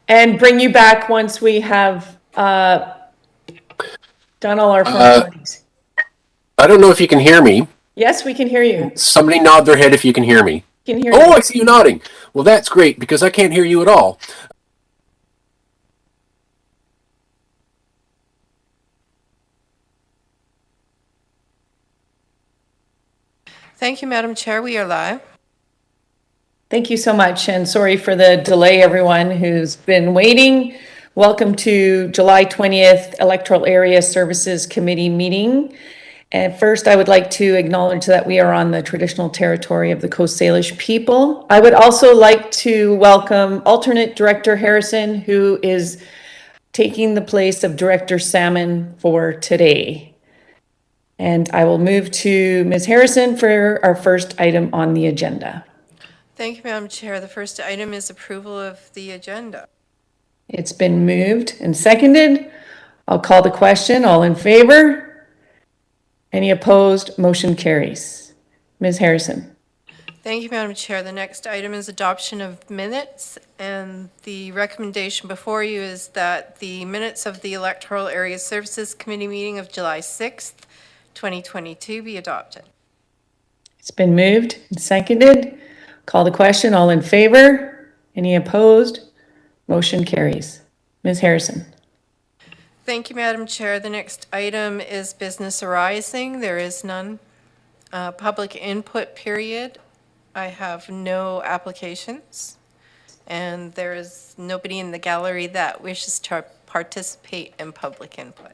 and bring you back once we have done all our formalities. I don't know if you can hear me. Yes, we can hear you. Somebody nod their head if you can hear me. Can hear Oh, you. I see you nodding. Well, that's great because I can't hear you at all. Thank you, Madam Chair. We are live. Thank you so much, and sorry for the delay, everyone who's been waiting. Welcome to July 20th Electoral Area Services Committee meeting. And first, I would like to acknowledge that we are on the traditional territory of the Coast Salish people. I would also like to welcome alternate Director Harrison, who is taking the place of Director Salmon for today. And I will move to Ms. Harrison for our first item on the agenda. Thank you, Madam Chair. The first item is approval of the agenda. It's been moved and seconded. I'll call the question. All in favor? Any opposed? Motion carries. Ms. Harrison. Thank you, Madam Chair. The next item is adoption of minutes, and the recommendation before you is that the minutes of the Electoral Area Services Committee meeting of July 6th, 2022 be adopted. It's been moved and seconded. Call the question. All in favor? Any opposed? Motion carries. Ms. Harrison. Thank you, Madam Chair. The next item is business arising. There is none. Public input period. I have no applications, and there is nobody in the gallery that wishes to participate in public input.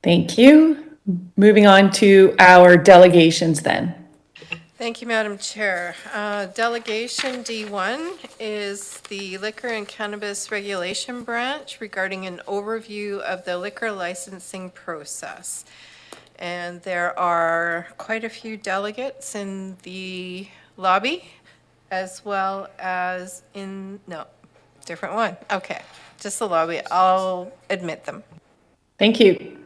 Thank you. Moving on to our delegations then. Thank you, Madam Chair. Delegation D1 is the Liquor and Cannabis Regulation Branch regarding an overview of the liquor licensing process. And there are quite a few delegates in the lobby, as well as in, no, different one. Okay, just the lobby. I'll admit them. Thank you.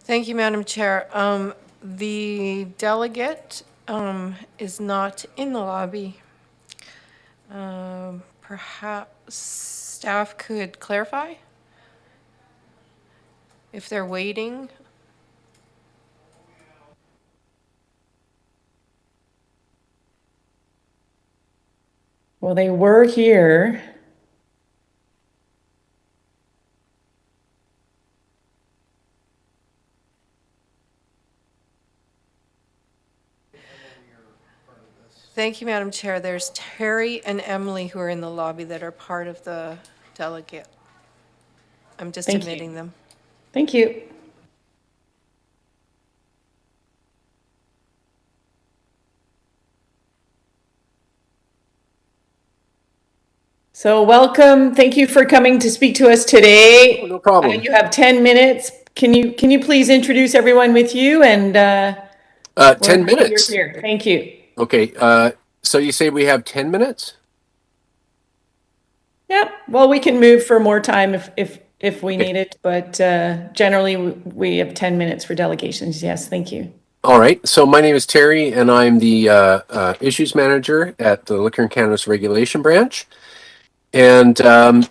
Thank you, Madam Chair. The delegate is not in the lobby. Perhaps staff could clarify if they're waiting. Well, they were here. Thank you, Madam Chair. There's Terry and Emily who are in the lobby that are part of the delegate. I'm just admitting them. Thank you. So welcome. Thank you for coming to speak to us today. Oh, no problem. You have 10 minutes. Can you please introduce everyone with you and 10 minutes. You're here. Thank you. Okay. So you say we have 10 minutes? Yep. Well, we can move for more time if we need it, but generally we have 10 minutes for delegations. Yes, thank you. All right. So my name is Terry, and I'm the issues manager at the Liquor and Cannabis Regulation Branch. And I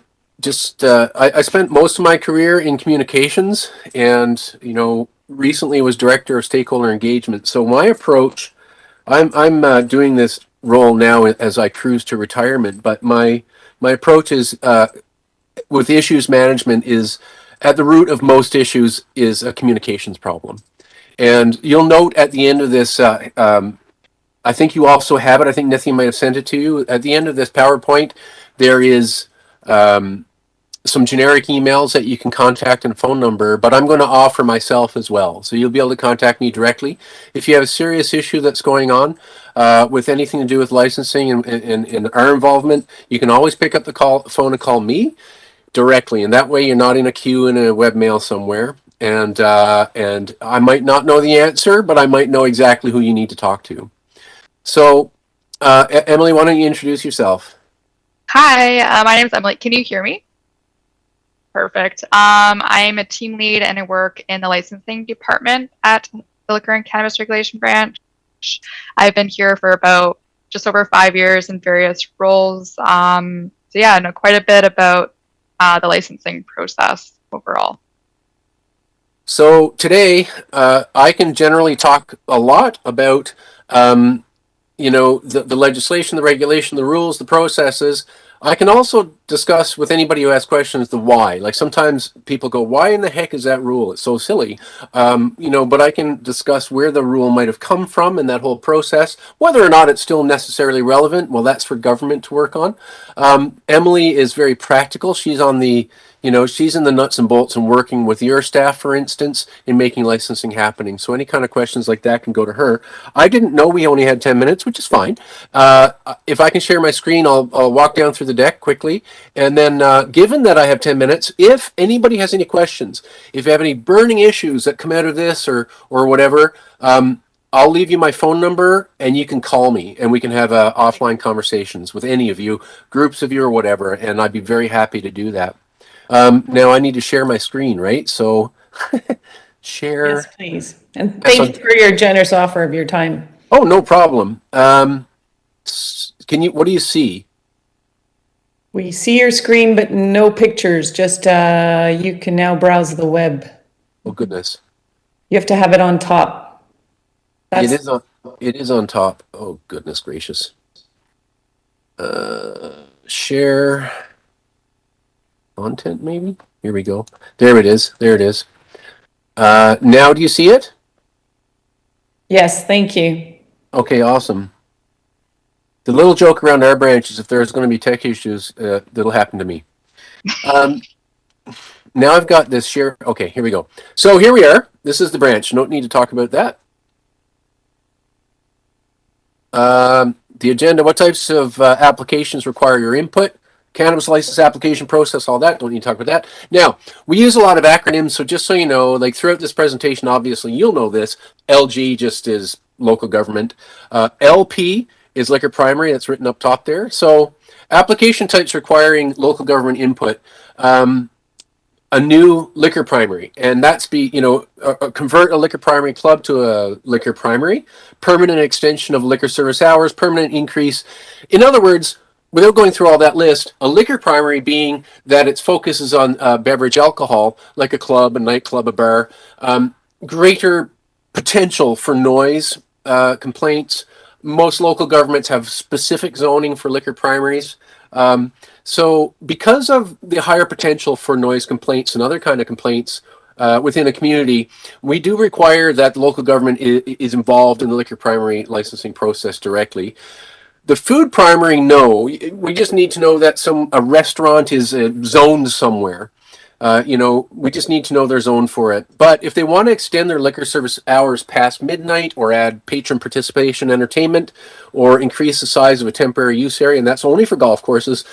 spent most of my career in communications, and recently was director of stakeholder engagement. So my approach, I'm doing this role now as I cruise to retirement, but my approach is with issues management is at the root of most issues is a communications problem. And you'll note at the end of this, I think you also have it. I think Nithya might have sent it to you. At the end of this PowerPoint, there is some generic emails that you can contact and a phone number, but I'm going to offer myself as well. So you'll be able to contact me directly. If you have a serious issue that's going on with anything to do with licensing and our involvement, you can always pick up the phone and call me directly. And that way you're not in a queue in a webmail somewhere. And I might not know the answer, but I might know exactly who you need to talk to. So, Emily, why don't you introduce yourself? Hi, my name is Emily. Can you hear me? Perfect. I'm a team lead and I work in the licensing department at the Liquor and Cannabis Regulation Branch. I've been here for about just over 5 years in various roles. So yeah, I know quite a bit about the licensing process overall. So today, I can generally talk a lot about, the legislation, the regulation, the rules, the processes. I can also discuss with anybody who asks questions the why. Like sometimes people go, why in the heck is that rule? It's so silly. But I can discuss where the rule might have come from in that whole process. Whether or not it's still necessarily relevant, well, that's for government to work on. Emily is very practical. She's on the she's in the nuts and bolts and working with your staff, for instance, in making licensing happening. So any kind of questions like that can go to her. I didn't know we only had 10 minutes, which is fine. If I can share my screen, I'll walk down through the deck quickly. And then given that I have 10 minutes, if anybody has any questions, if you have any burning issues that come out of this or whatever, I'll leave you my phone number and you can call me and we can have offline conversations with any of you, groups of you or whatever. And I'd be very happy to do that. Now I need to share my screen, right? So share. Yes, please. And thank you for your generous offer of your time. Oh, no problem. What do you see? We see your screen, but no pictures. Just you can now browse the web. Oh, goodness. You have to have it on top. It is on top. Oh, goodness gracious. Share content, maybe? Here we go. There it is. There it is. Now do you see it? Yes, thank you. Okay, awesome. The little joke around our branch is if there's going to be tech issues, that'll happen to me. Now I've got this share. Okay, here we go. So here we are. This is the branch. No need to talk about that. The agenda, what types of applications require your input? Cannabis license application process, all that. Don't need to talk about that. Now, we use a lot of acronyms, so just so you know, like throughout this presentation, obviously you'll know this. LG just is local government. LP is liquor primary, that's written up top there. So application types requiring local government input. A new liquor primary, and that's convert a liquor primary club to a liquor primary, permanent extension of liquor service hours, permanent increase. In other words, without going through all that list, a liquor primary being that its focus is on beverage alcohol, like a club, a nightclub, a bar, greater potential for noise complaints. Most local governments have specific zoning for liquor primaries. So because of the higher potential for noise complaints and other kind of complaints within a community, we do require that the local government is involved in the liquor primary licensing process directly. The food primary, no. We just need to know that a restaurant is zoned somewhere. We just need to know their zone for it. But if they want to extend their liquor service hours past midnight or add patron participation entertainment or increase the size of a temporary use area, and that's only for golf courses,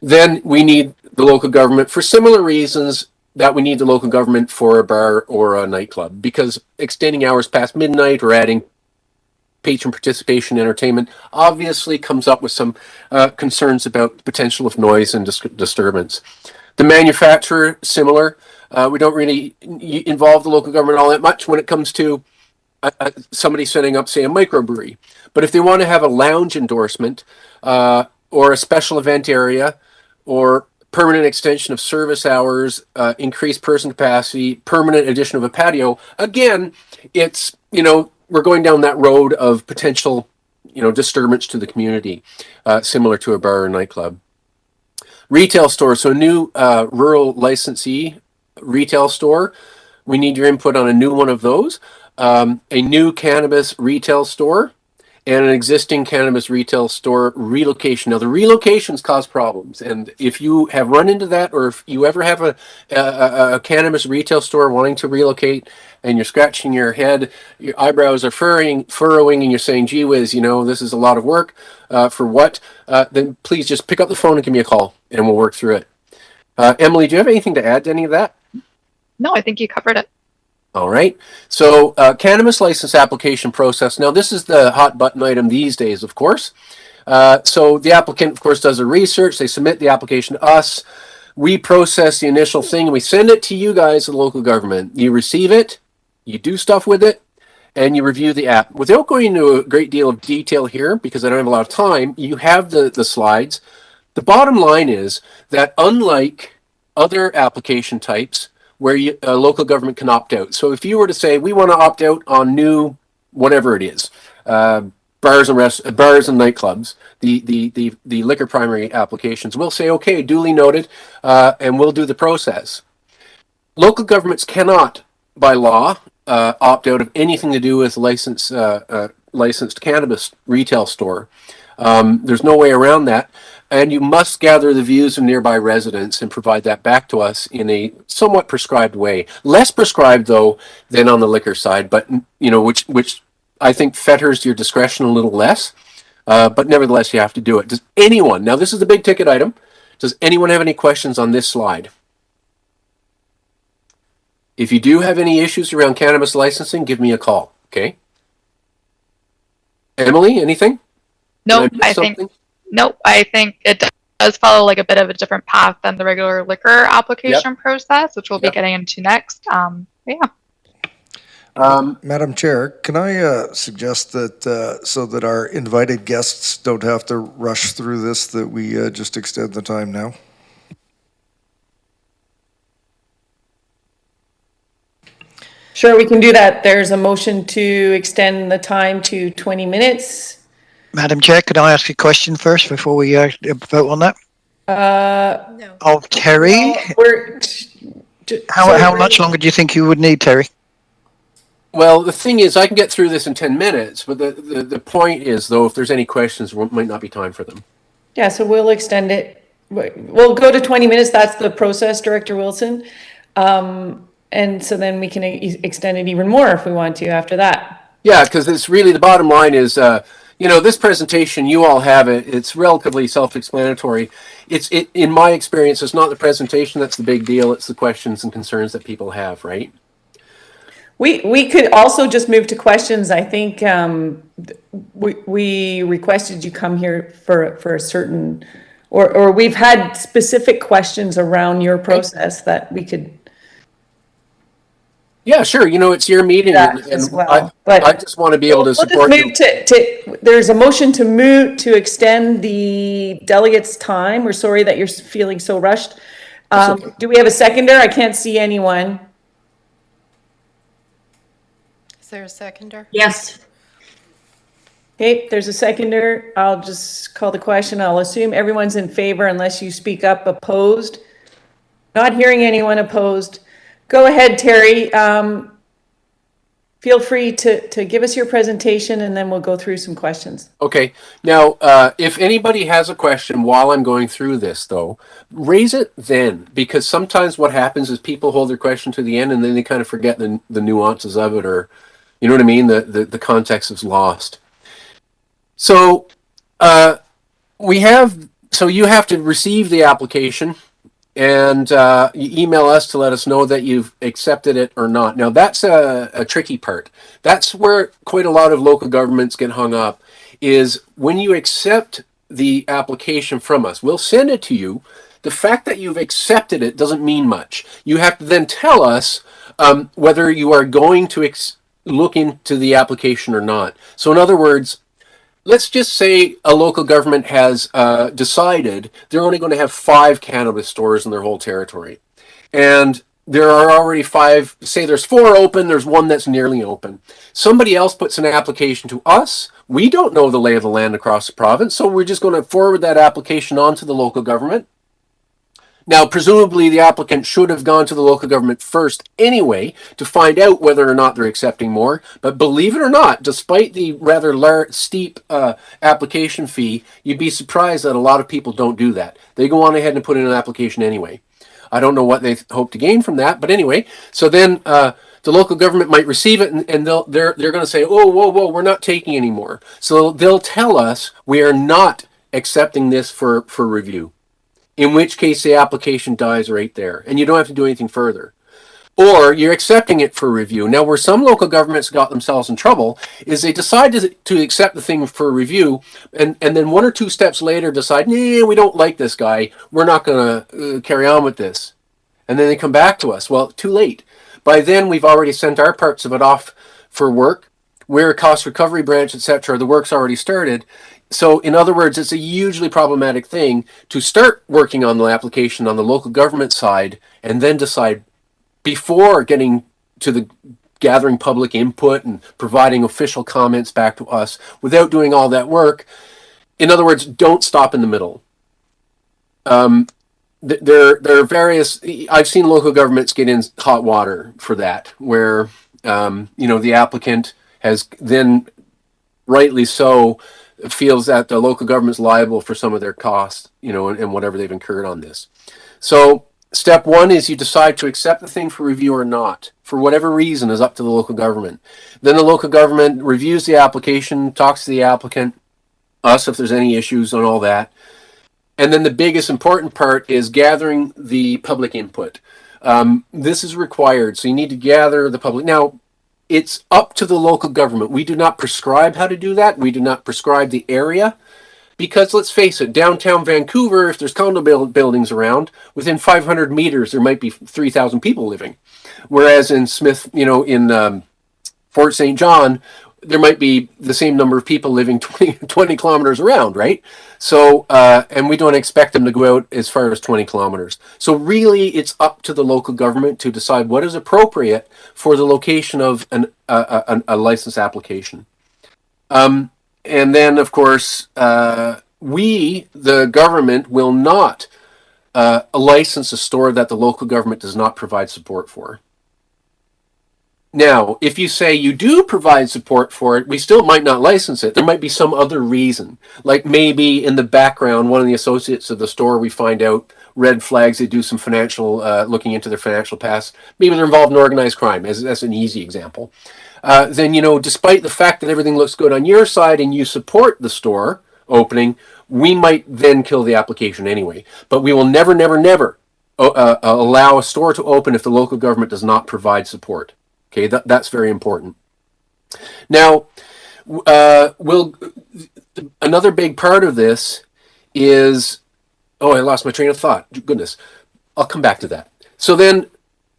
then we need the local government for similar reasons that we need the local government for a bar or a nightclub, because extending hours past midnight or adding patron participation entertainment obviously comes up with some concerns about the potential of noise and disturbance. The manufacturer, similar. We don't really involve the local government all that much when it comes to somebody setting up, say, a microbrewery. But if they want to have a lounge endorsement or a special event area or permanent extension of service hours, increased person capacity, permanent addition of a patio, again, it's, we're going down that road of potential, disturbance to the community, similar to a bar or nightclub. Retail store, so new rural licensee retail store. We need your input on a new one of those. a new cannabis retail store, and an existing cannabis retail store relocation. Now, the relocations cause problems, and if you have run into that, or if you ever have a cannabis retail store wanting to relocate, and you're scratching your head, your eyebrows are furrowing, and you're saying, "Gee whiz, you know, this is a lot of work for what?" Then please just pick up the phone and give me a call, and we'll work through it. Emily, do you have anything to add to any of that? No, I think you covered it. All right. So cannabis license application process. Now, this is the hot button item these days, of course. So the applicant, of course, does a research. They submit the application to us. We process the initial thing, and we send it to you guys, the local government. You receive it, you do stuff with it, and you review the app. Without going into a great deal of detail here, because I don't have a lot of time, you have the slides. The bottom line is that unlike other application types, where a local government can opt out. So if you were to say, we want to opt out on new, whatever it is, bars and nightclubs, the liquor primary applications, we'll say, okay, duly noted, and we'll do the process. Local governments cannot, by law, opt out of anything to do with licensed cannabis retail store. There's no way around that. And you must gather the views of nearby residents and provide that back to us in a somewhat prescribed way. Less prescribed, though, than on the liquor side, but you know, which I think fetters your discretion a little less. But nevertheless, you have to do it. Does anyone? Now, this is the big ticket item. Does anyone have any questions on this slide? If you do have any issues around cannabis licensing, give me a call. Okay. Emily, anything? Nope, I think it does follow like a bit of a different path than the regular liquor application process, which we'll be getting into next. Madam Chair, can I suggest that so that our invited guests don't have to rush through this, that we just extend the time now? Sure, we can do that. There's a motion to extend the time to 20 minutes. Madam Chair, could I ask a question first before we vote on that? No. Oh, Terry, how much longer do you think you would need, Terry? Well, the thing is, I can get through this in 10 minutes, but the point is, though, if there's any questions, there might not be time for them. Yeah, so we'll extend it. We'll go to 20 minutes. That's the process, Director Wilson. And so then we can extend it even more if we want to after that. Yeah, because it's really the bottom line is, you know, this presentation, you all have it. It's relatively self-explanatory. In my experience, it's not the presentation that's the big deal. It's the questions and concerns that people have, right? We could also just move to questions. I think we requested you come here for a certain, or we've had specific questions around your process that we could. Yeah, sure. You know, it's your meeting, As well. I just want to be able to support you. There's a motion to extend the delegates' time. We're sorry that you're feeling so rushed. Okay. Do we have a seconder? I can't see anyone. Is there a seconder? Yes. Okay, there's a seconder. I'll just call the question. I'll assume everyone's in favor unless you speak up opposed. Not hearing anyone opposed. Go ahead, Terry. Feel free to give us your presentation and then we'll go through some questions. Okay. Now, if anybody has a question while I'm going through this, though, raise it then, because sometimes what happens is people hold their question to the end and then they kind of forget the nuances of it, or, you know what I mean? The context is lost. So, you have to receive the application and you email us to let us know that you've accepted it or not. Now, that's a tricky part. That's where quite a lot of local governments get hung up, is when you accept the application from us. We'll send it to you. The fact that you've accepted it doesn't mean much. You have to then tell us whether you are going to look into the application or not. So in other words, let's just say a local government has decided they're only going to have 5 cannabis stores in their whole territory. And there are already 5, say there's 4 open, there's 1 that's nearly open. Somebody else puts an application to us. We don't know the lay of the land across the province, so we're just going to forward that application on to the local government. Now, presumably the applicant should have gone to the local government first anyway to find out whether or not they're accepting more. But believe it or not, despite the rather steep application fee, you'd be surprised that a lot of people don't do that. They go on ahead and put in an application anyway. I don't know what they hope to gain from that, but anyway. So then the local government might receive it, and they're going to say, "Oh, whoa, we're not taking any more." So they'll tell us we are not accepting this for review. In which case the application dies right there, and you don't have to do anything further. Or you're accepting it for review. Now, where some local governments got themselves in trouble is they decide to accept the thing for review, and then 1 or 2 steps later decide, "Nah, we don't like this guy. We're not going to carry on with this." And then they come back to us. Well, too late. By then, we've already sent our parts of it off for work. We're a cost recovery branch, etc. The work's already started. So, in other words, it's a hugely problematic thing to start working on the application on the local government side and then decide before getting to the gathering public input and providing official comments back to us without doing all that work. In other words, don't stop in the middle. There are various. I've seen local governments get in hot water for that, where the applicant has then, rightly so, feels that the local government's liable for some of their costs, and whatever they've incurred on this. So step 1 is you decide to accept the thing for review or not. For whatever reason is up to the local government. Then the local government reviews the application, talks to the applicant, us if there's any issues on all that. And then the biggest important part is gathering the public input. This is required, so you need to gather the public. Now, it's up to the local government. We do not prescribe how to do that. We do not prescribe the area. Because let's face it, downtown Vancouver, if there's condo buildings around, within 500 meters, there might be 3,000 people living. Whereas in in Fort St. John, there might be the same number of people living 20 kilometers around, right? So, and we don't expect them to go out as far as 20 kilometers. So really, it's up to the local government to decide what is appropriate for the location of a license application. And then, of course, we, the government, will not license a store that the local government does not provide support for. Now, if you say you do provide support for it, we still might not license it. There might be some other reason. Like maybe in the background, one of the associates of the store, we find out red flags, they do some financial, looking into their financial past. Maybe they're involved in organized crime, as an easy example. Then, despite the fact that everything looks good on your side and you support the store opening, we might then kill the application anyway. But we will never allow a store to open if the local government does not provide support. Okay, that's very important. Now, another big part of this is, I lost my train of thought. Goodness, I'll come back to that. So then,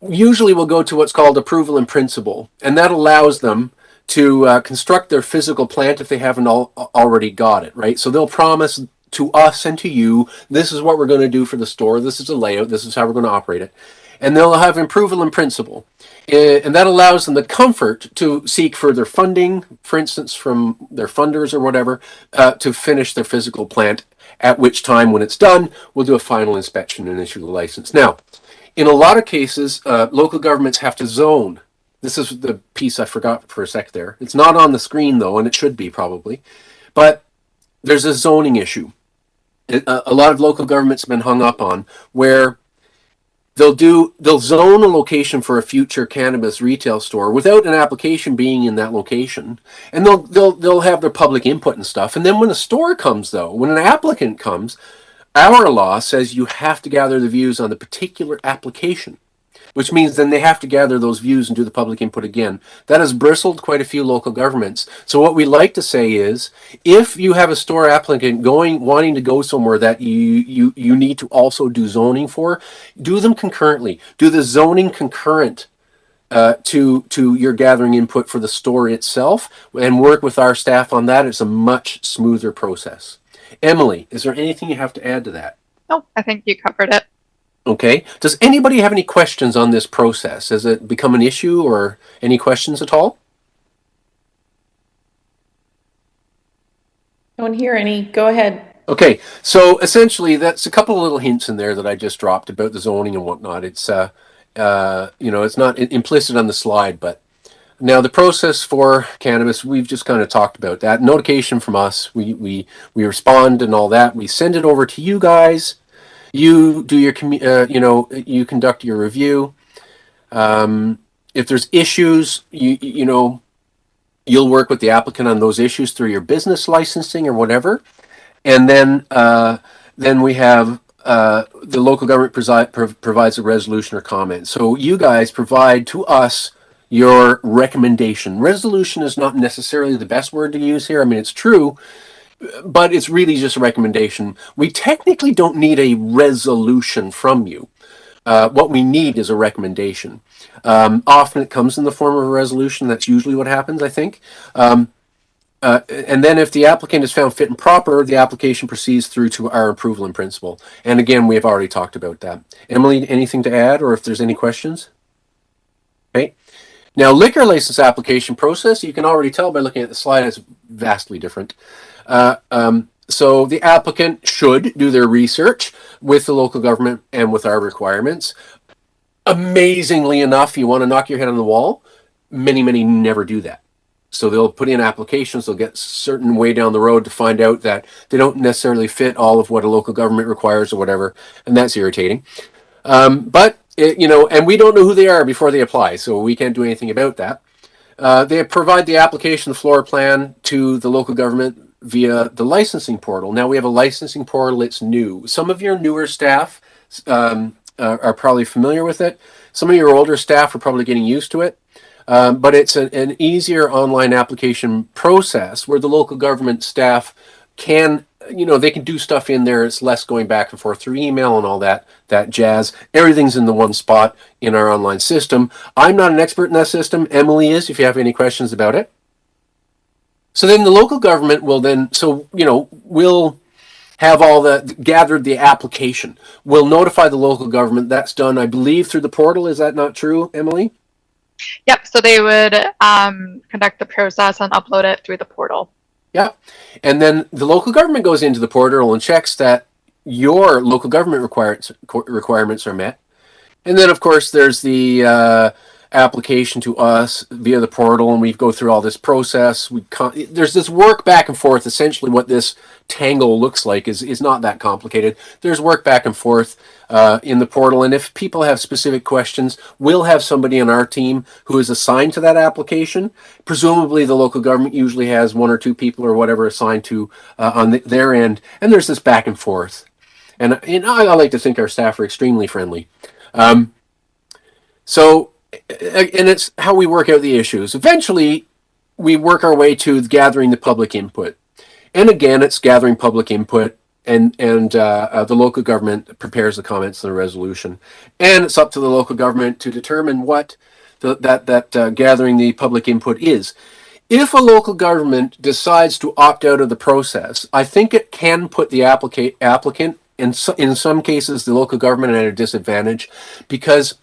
usually we'll go to what's called approval in principle, and that allows them to construct their physical plant if they haven't already got it, right? So they'll promise to us and to you, this is what we're going to do for the store, this is the layout, this is how we're going to operate it. And they'll have approval in principle. And that allows them the comfort to seek further funding, for instance, from their funders or whatever, to finish their physical plant, at which time, when it's done, we'll do a final inspection and issue the license. Now, in a lot of cases, local governments have to zone. This is the piece I forgot for a sec there. It's not on the screen, though, and it should be probably. But there's a zoning issue. A lot of local governments have been hung up on, where they'll zone a location for a future cannabis retail store without an application being in that location, and they'll have their public input and stuff. And then when a store comes, though, when an applicant comes, our law says you have to gather the views on the particular application, which means then they have to gather those views and do the public input again. That has bristled quite a few local governments. So what we like to say is, if you have a store applicant wanting to go somewhere that you need to also do zoning for, do them concurrently. Do the zoning concurrent to your gathering input for the store itself, and work with our staff on that. It's a much smoother process. Emily, is there anything you have to add to that? No, I think you covered it. Okay. Does anybody have any questions on this process? Has it become an issue, or any questions at all? Don't hear any. Go ahead. Okay, so essentially, that's a couple of little hints in there that I just dropped about the zoning and whatnot. It's it's not implicit on the slide, but now the process for cannabis, we've just kind of talked about that. Notification from us, we respond and all that. We send it over to you guys. You do your you conduct your review. If there's issues, you'll work with the applicant on those issues through your business licensing or whatever. And then we have the local government provides a resolution or comment. So you guys provide to us your recommendation. Resolution is not necessarily the best word to use here. I mean, it's true, but it's really just a recommendation. We technically don't need a resolution from you. What we need is a recommendation. Often it comes in the form of a resolution. That's usually what happens, I think. And then if the applicant is found fit and proper, the application proceeds through to our approval in principle. And again, we have already talked about that. Emily, anything to add, or if there's any questions? Okay. Now, liquor license application process, you can already tell by looking at the slide, is vastly different. So the applicant should do their research with the local government and with our requirements. Amazingly enough, you want to knock your head on the wall, many never do that. So they'll put in applications, they'll get certain way down the road to find out that they don't necessarily fit all of what a local government requires or whatever, and that's irritating. And we don't know who they are before they apply, so we can't do anything about that. They provide the application, the floor plan to the local government via the licensing portal. Now we have a licensing portal, it's new. Some of your newer staff are probably familiar with it. Some of your older staff are probably getting used to it. But it's an easier online application process where the local government staff can, they can do stuff in there. It's less going back and forth through email and all that jazz. Everything's in the one spot in our online system. I'm not an expert in that system. Emily is, if you have any questions about it. So then the local government will then, we'll have gathered the application. We'll notify the local government. That's done, I believe, through the portal. Is that not true, Emily? Yep. So they would conduct the process and upload it through the portal. Yeah. And then the local government goes into the portal and checks that your local government requirements are met. And then, of course, there's the application to us via the portal, and we go through all this process. There's this work back and forth. Essentially, what this tangle looks like is not that complicated. There's work back and forth in the portal, and if people have specific questions, we'll have somebody on our team who is assigned to that application. Presumably, the local government usually has one or two people or whatever assigned to on their end, and there's this back and forth. And I like to think our staff are extremely friendly. And it's how we work out the issues. Eventually, we work our way to gathering the public input. And again, it's gathering public input, and the local government prepares the comments and the resolution. And it's up to the local government to determine what gathering the public input is. If a local government decides to opt out of the process, I think it can put the applicant, in some cases, the local government at a disadvantage, because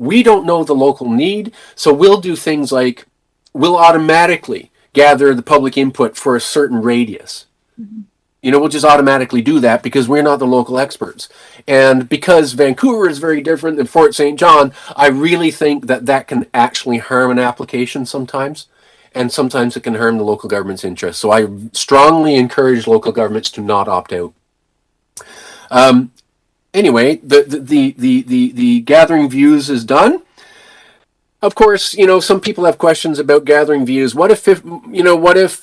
we don't know the local need, so we'll do things like we'll automatically gather the public input for a certain radius. Mm-hmm. We'll just automatically do that because we're not the local experts. And because Vancouver is very different than Fort St. John, I really think that can actually harm an application sometimes. And sometimes it can harm the local government's interests. So I strongly encourage local governments to not opt out. Anyway, the gathering views is done. Of course, some people have questions about gathering views. What if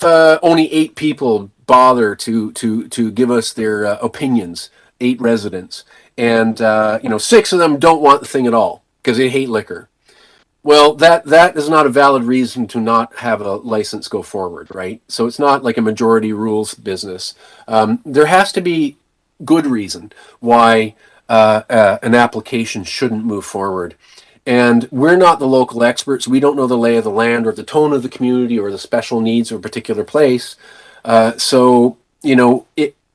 only 8 people bother to give us their opinions? 8 residents, and 6 of them don't want the thing at all because they hate liquor. Well, that is not a valid reason to not have a license go forward, right? So it's not like a majority rules business. There has to be good reason why an application shouldn't move forward. And we're not the local experts. We don't know the lay of the land or the tone of the community or the special needs of a particular place. So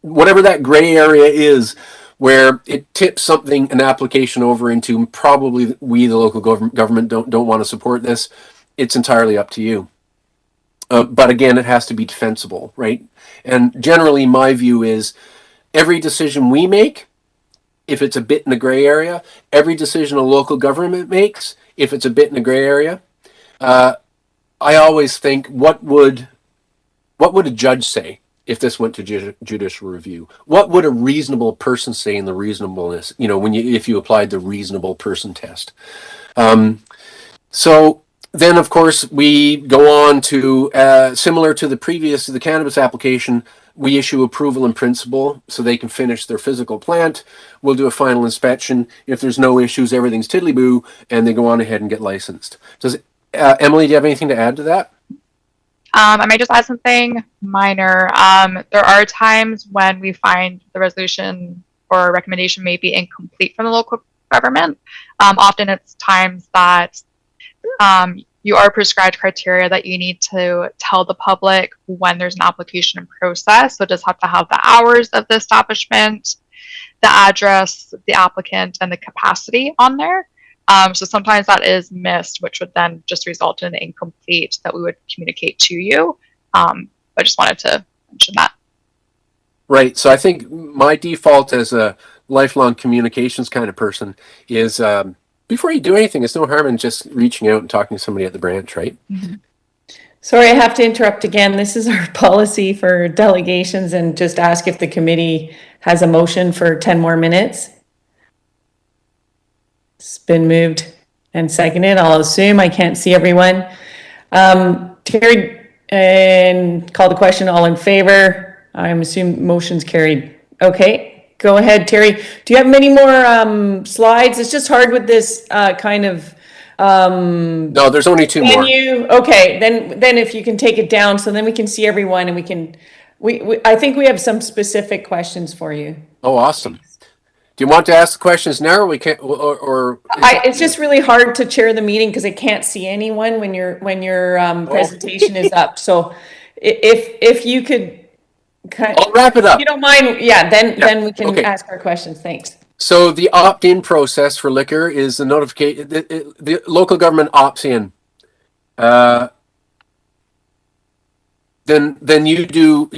whatever that gray area is where it tips an application over into probably we, the local government, don't want to support this, it's entirely up to you. But again, it has to be defensible, right? And generally my view is, every decision we make, if it's a bit in the gray area, every decision a local government makes, if it's a bit in the gray area, I always think, what would a judge say if this went to judicial review? What would a reasonable person say in the reasonableness? If you applied the reasonable person test. So then, of course, we go on to similar to the cannabis application. We issue approval in principle so they can finish their physical plant. We'll do a final inspection. If there's no issues, everything's tiddly-boo, and they go on ahead and get licensed. Emily, do you have anything to add to that? I may just add something minor. There are times when we find the resolution or recommendation may be incomplete from the local government. Often it's times that you are prescribed criteria that you need to tell the public when there's an application in process. So it does have to have the hours of the establishment, the address, the applicant, and the capacity on there. So sometimes that is missed, which would then just result in an incomplete that we would communicate to you. I just wanted to mention that. Right. So I think my default as a lifelong communications kind of person is before you do anything, it's no harm in just reaching out and talking to somebody at the branch, right? Mm-hmm. Sorry, I have to interrupt again. This is our policy for delegations, and just ask if the committee has a motion for 10 more minutes. It's been moved and seconded. I'll assume. I can't see everyone. Terry, and call the question. All in favor? I'm assuming motion's carried. Okay, go ahead, Terry. Do you have many more slides? It's just hard with this kind of no, there's only two more. Okay, then if you can take it down, so then we can see everyone, and we can. I think we have some specific questions for you. Oh, awesome. Do you want to ask the questions now, or we can't? It's just really hard to chair the meeting because I can't see anyone when your presentation is up. So if you could, I'll wrap it up. If you don't mind, then we can ask our questions. Thanks. So the opt-in process for liquor is the notification. The local government opts in. Then you do.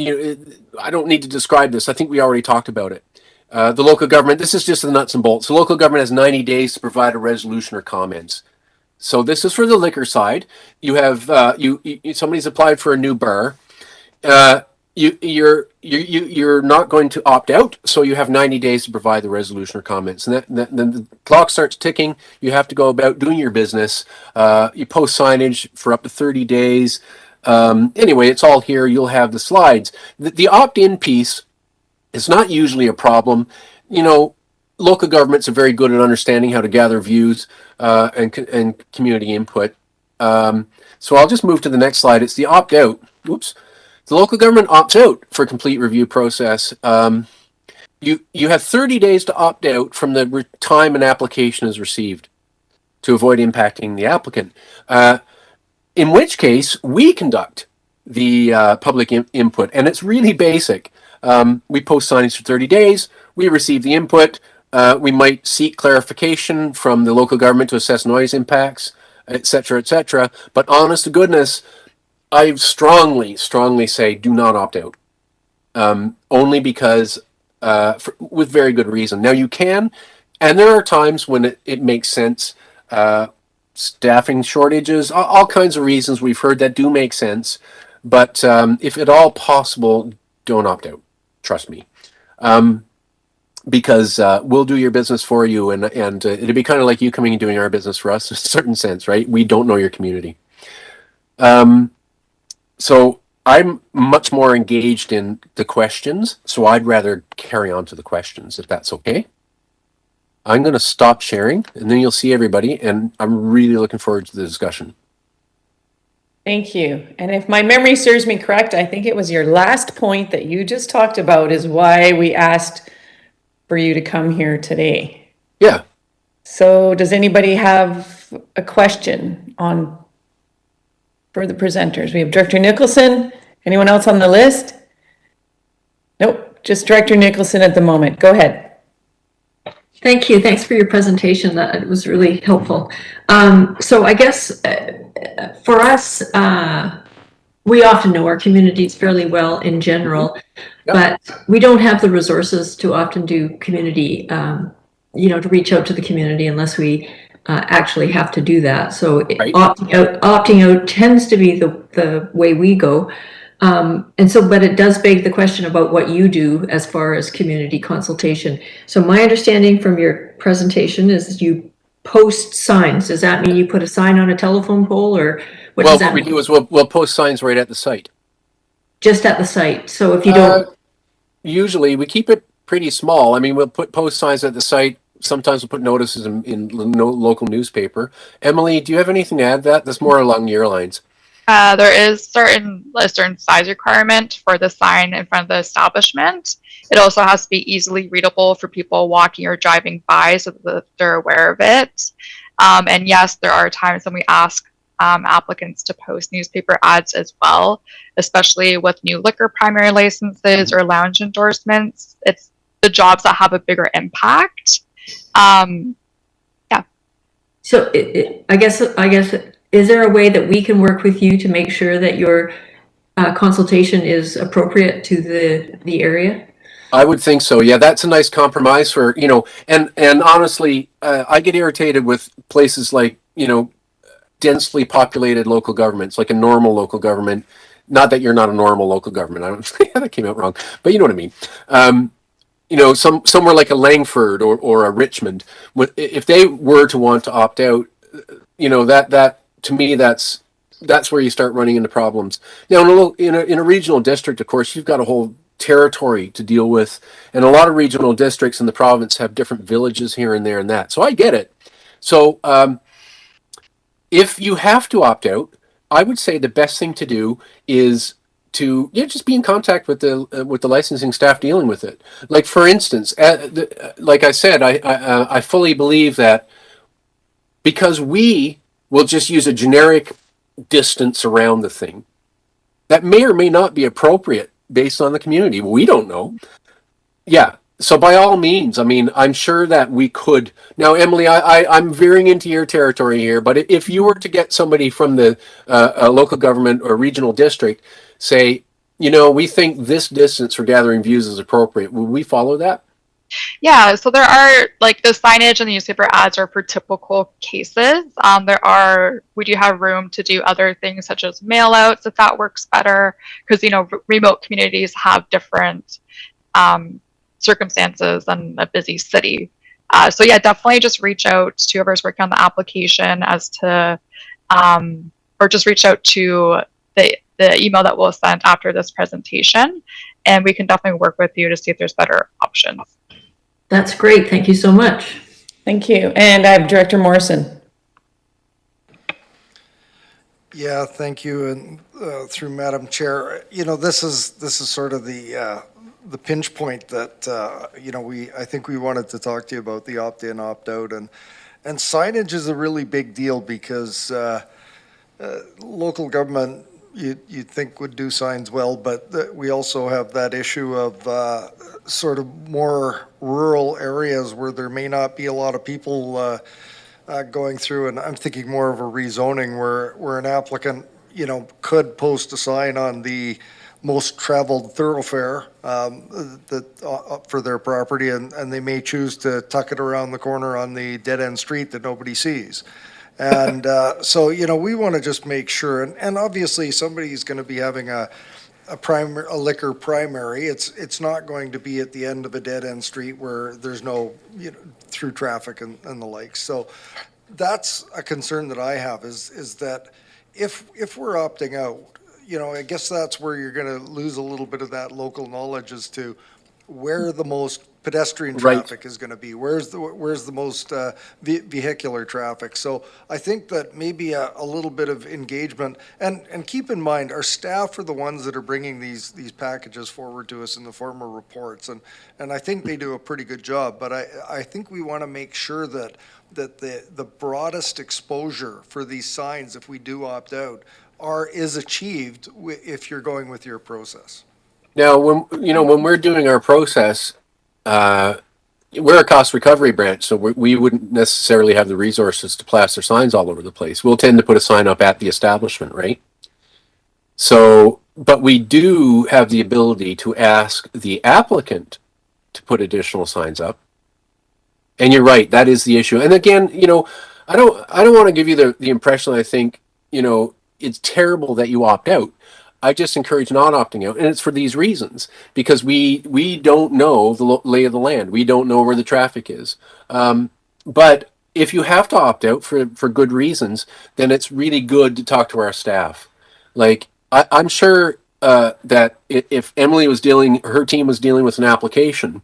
I don't need to describe this. I think we already talked about it. The local government, this is just the nuts and bolts. The local government has 90 days to provide a resolution or comments. So this is for the liquor side. You have somebody's applied for a new bar. You're not going to opt out, so you have 90 days to provide the resolution or comments. And then the clock starts ticking. You have to go about doing your business. You post signage for up to 30 days. Anyway, it's all here. You'll have the slides. The opt-in piece, it's not usually a problem. Local governments are very good at understanding how to gather views and community input. So I'll just move to the next slide. It's the opt-out. Whoops. The local government opts out for complete review process. You have 30 days to opt out from the time an application is received to avoid impacting the applicant. In which case, we conduct the public input, and it's really basic. We post signage for 30 days. We receive the input. We might seek clarification from the local government to assess noise impacts, et cetera, et cetera. But honest to goodness, I strongly say do not opt out. Only because, with very good reason. Now you can, and there are times when it makes sense. Staffing shortages, all kinds of reasons we've heard that do make sense. But if at all possible, don't opt out. Trust me. Because we'll do your business for you, and it'd be kind of like you coming and doing our business for us in a certain sense, right? We don't know your community. So I'm much more engaged in the questions, so I'd rather carry on to the questions, if that's okay. I'm going to stop sharing, and then you'll see everybody, and I'm really looking forward to the discussion. Thank you. And if my memory serves me correct, I think it was your last point that you just talked about is why we asked for you to come here today. Yeah. So does anybody have a question for the presenters? We have Director Nicholson. Anyone else on the list? Nope, just Director Nicholson at the moment. Go ahead. Thank you. Thanks for your presentation. That was really helpful. So I guess for us, we often know our communities fairly well in general, Yep. but we don't have the resources to often do community, to reach out to the community unless we actually have to do that. So Right. opting out tends to be the way we go. But it does beg the question about what you do as far as community consultation. So my understanding from your presentation is you post signs. Does that mean you put a sign on a telephone pole, or what Well, does that what we mean? do is we'll post signs right at the site. Just at the site. So if you don't, Usually we keep it pretty small. I mean, we'll put post signs at the site. Sometimes we'll put notices in local newspaper. Emily, do you have anything to add to that? That's more along your lines. There is a certain size requirement for the sign in front of the establishment. It also has to be easily readable for people walking or driving by so that they're aware of it. And yes, there are times when we ask applicants to post newspaper ads as well, especially with new liquor primary licenses or lounge endorsements. It's the jobs that have a bigger impact. so I guess, is there a way that we can work with you to make sure that your consultation is appropriate to the area? I would think so. Yeah, that's a nice compromise for, and honestly, I get irritated with places like, densely populated local governments, like a normal local government. Not that you're not a normal local government. I don't, that came out wrong, but you know what I mean. Somewhere like a Langford or a Richmond, if they were to want to opt out, that to me, that's where you start running into problems. Now, in a regional district, of course, you've got a whole territory to deal with, and a lot of regional districts in the province have different villages here and there and that. So I get it. So if you have to opt out, I would say the best thing to do is to just be in contact with the licensing staff dealing with it. Like, for instance, like I said, I fully believe that because we will just use a generic distance around the thing, that may or may not be appropriate based on the community. We don't know. Yeah. So by all means, I mean, I'm sure that we could. Now, Emily, I'm veering into your territory here, but if you were to get somebody from the local government or regional district, say, we think this distance for gathering views is appropriate, would we follow that? Yeah, so there are, like, the signage and the newspaper ads are for typical cases. We do have room to do other things such as mail outs if that works better, because, remote communities have different circumstances than a busy city. So yeah, definitely just reach out to whoever's working on the application or just reach out to the email that we'll send after this presentation, and we can definitely work with you to see if there's better options. That's great. Thank you so much. Thank you. And I have Director Morrison. Yeah, thank you. And through Madam Chair, this is sort of the pinch point that I think we wanted to talk to you about, the opt-in, opt-out, and signage is a really big deal because local government you'd think would do signs well, but we also have that issue of sort of more rural areas where there may not be a lot of people going through, and I'm thinking more of a rezoning where an applicant could post a sign on the most traveled thoroughfare for their property, and they may choose to tuck it around the corner on the dead-end street that nobody sees. And so, we want to just make sure, and obviously somebody's going to be having a liquor primary. It's not going to be at the end of a dead-end street where there's no through traffic and the like. So that's a concern that I have is that if we're opting out, I guess that's where you're going to lose a little bit of that local knowledge as to where the most pedestrian traffic is going to be. Where's the most vehicular traffic? So I think that maybe a little bit of engagement, and keep in mind our staff are the ones that are bringing these packages forward to us in the form of reports, and I think they do a pretty good job. But I think we want to make sure that the broadest exposure for these signs, if we do opt out, is achieved if you're going with your process. Now, when we're doing our process, we're a cost recovery branch, so we wouldn't necessarily have the resources to plaster signs all over the place. We'll tend to put a sign up at the establishment, right? Right. But if we were to opt out, I would say, if you're going with your process, we would So, but we do have the ability to ask the applicant to put additional signs up. And you're right, that is the issue. And again, I don't want to give you the impression that I think, it's terrible that you opt out. I just encourage not opting out, and it's for these reasons, because we don't know the lay of the land. We don't know where the traffic is. But if you have to opt out for good reasons, then it's really good to talk to our staff. Like, I'm sure that if Emily her team was dealing with an application,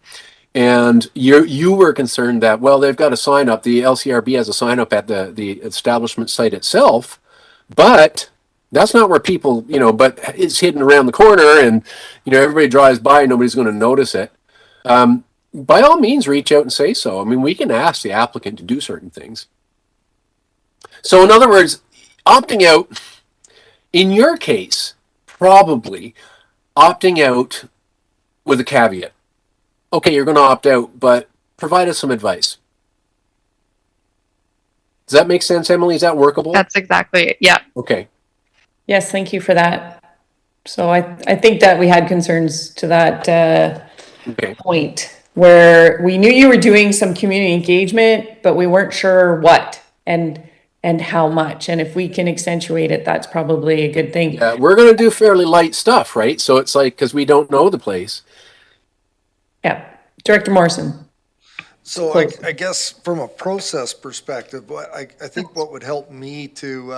and you were concerned that, well, they've got a sign up, the LCRB has a sign up at the establishment site itself, but that's not where people, but it's hidden around the corner, and everybody drives by, nobody's going to notice it. By all means, reach out and say so. I mean, we can ask the applicant to do certain things. So in other words, opting out, in your case, probably opting out with a caveat. Okay, you're going to opt out, but provide us some advice. Does that make sense, Emily? Is that workable? That's exactly it. Yeah. Okay. Yes, thank you for that. So I think that we had concerns to that Okay. point where we knew you were doing some community engagement, but we weren't sure what and how much. And if we can accentuate it, that's probably a good thing. Yeah, we're going to do fairly light stuff, right? So it's like, because we don't know the place. Yeah. Director Morrison. So I guess from a process perspective, I think what would help me to,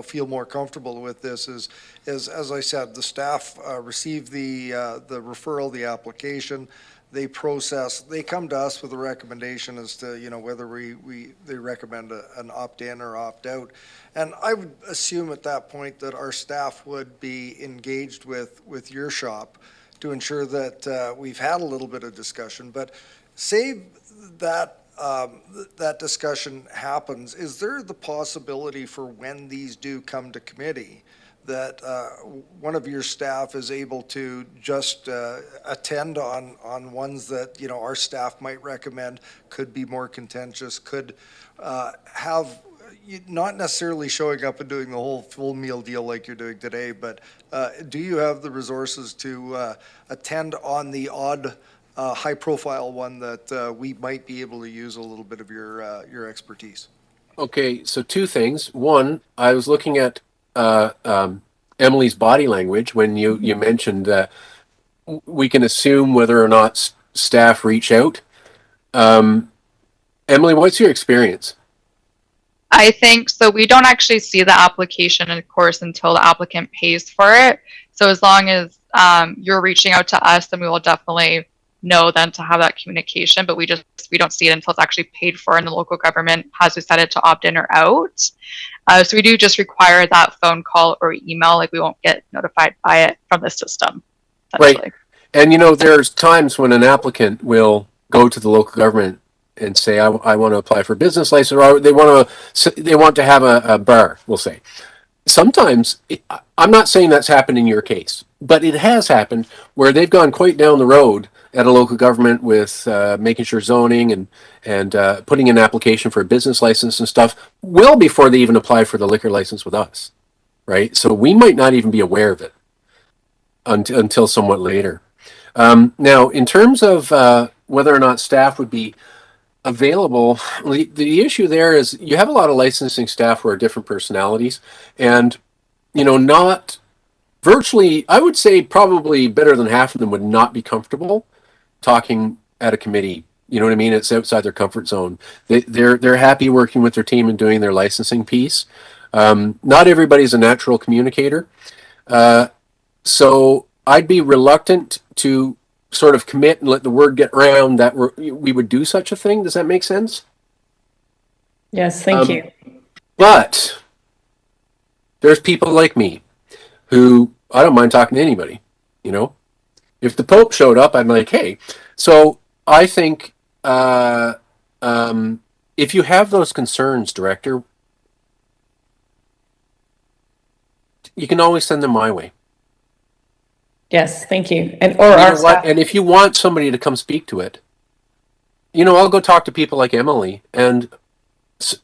feel more comfortable with this is, as I said, the staff receive the referral, the application, they process, they come to us with a recommendation as to, whether they recommend an opt-in or opt-out. And I would assume at that point that our staff would be engaged with your shop to ensure that we've had a little bit of discussion. But say that that discussion happens, is there the possibility for when these do come to committee that one of your staff is able to just attend on ones that our staff might recommend could be more contentious, could have not necessarily showing up and doing the whole full meal deal like you're doing today, but do you have the resources to attend on the odd high-profile one that we might be able to use a little bit of your expertise? Okay, so two things. One, I was looking at Emily's body language when you mentioned that we can assume whether or not staff reach out. Emily, what's your experience? I think so. We don't actually see the application, of course, until the applicant pays for it. So as long as you're reaching out to us, then we will definitely know then to have that communication. But we don't see it until it's actually paid for and the local government has decided to opt in or out. So we do just require that phone call or email. Like, we won't get notified by it from the system. Right. And there's times when an applicant will go to the local government and say, I want to apply for a business license, or they want to have a bar, we'll say. Sometimes, I'm not saying that's happened in your case, but it has happened where they've gone quite down the road at a local government with making sure zoning and putting in an application for a business license and stuff well before they even apply for the liquor license with us, right? So we might not even be aware of it until somewhat later. Now, in terms of whether or not staff would be available, the issue there is you have a lot of licensing staff who are different personalities, and not virtually, I would say probably better than half of them would not be comfortable talking at a committee. You know what I mean? It's outside their comfort zone. They're happy working with their team and doing their licensing piece. Not everybody's a natural communicator, so I'd be reluctant to sort of commit and let the word get around that we would do such a thing. Does that make sense? Yes, thank you. But there's people like me who I don't mind talking to anybody. If the Pope showed up, I'm like, hey. So I think if you have those concerns, Director, you can always send them my way. Yes, thank you. And our staff. And if you want somebody to come speak to it, I'll go talk to people like Emily and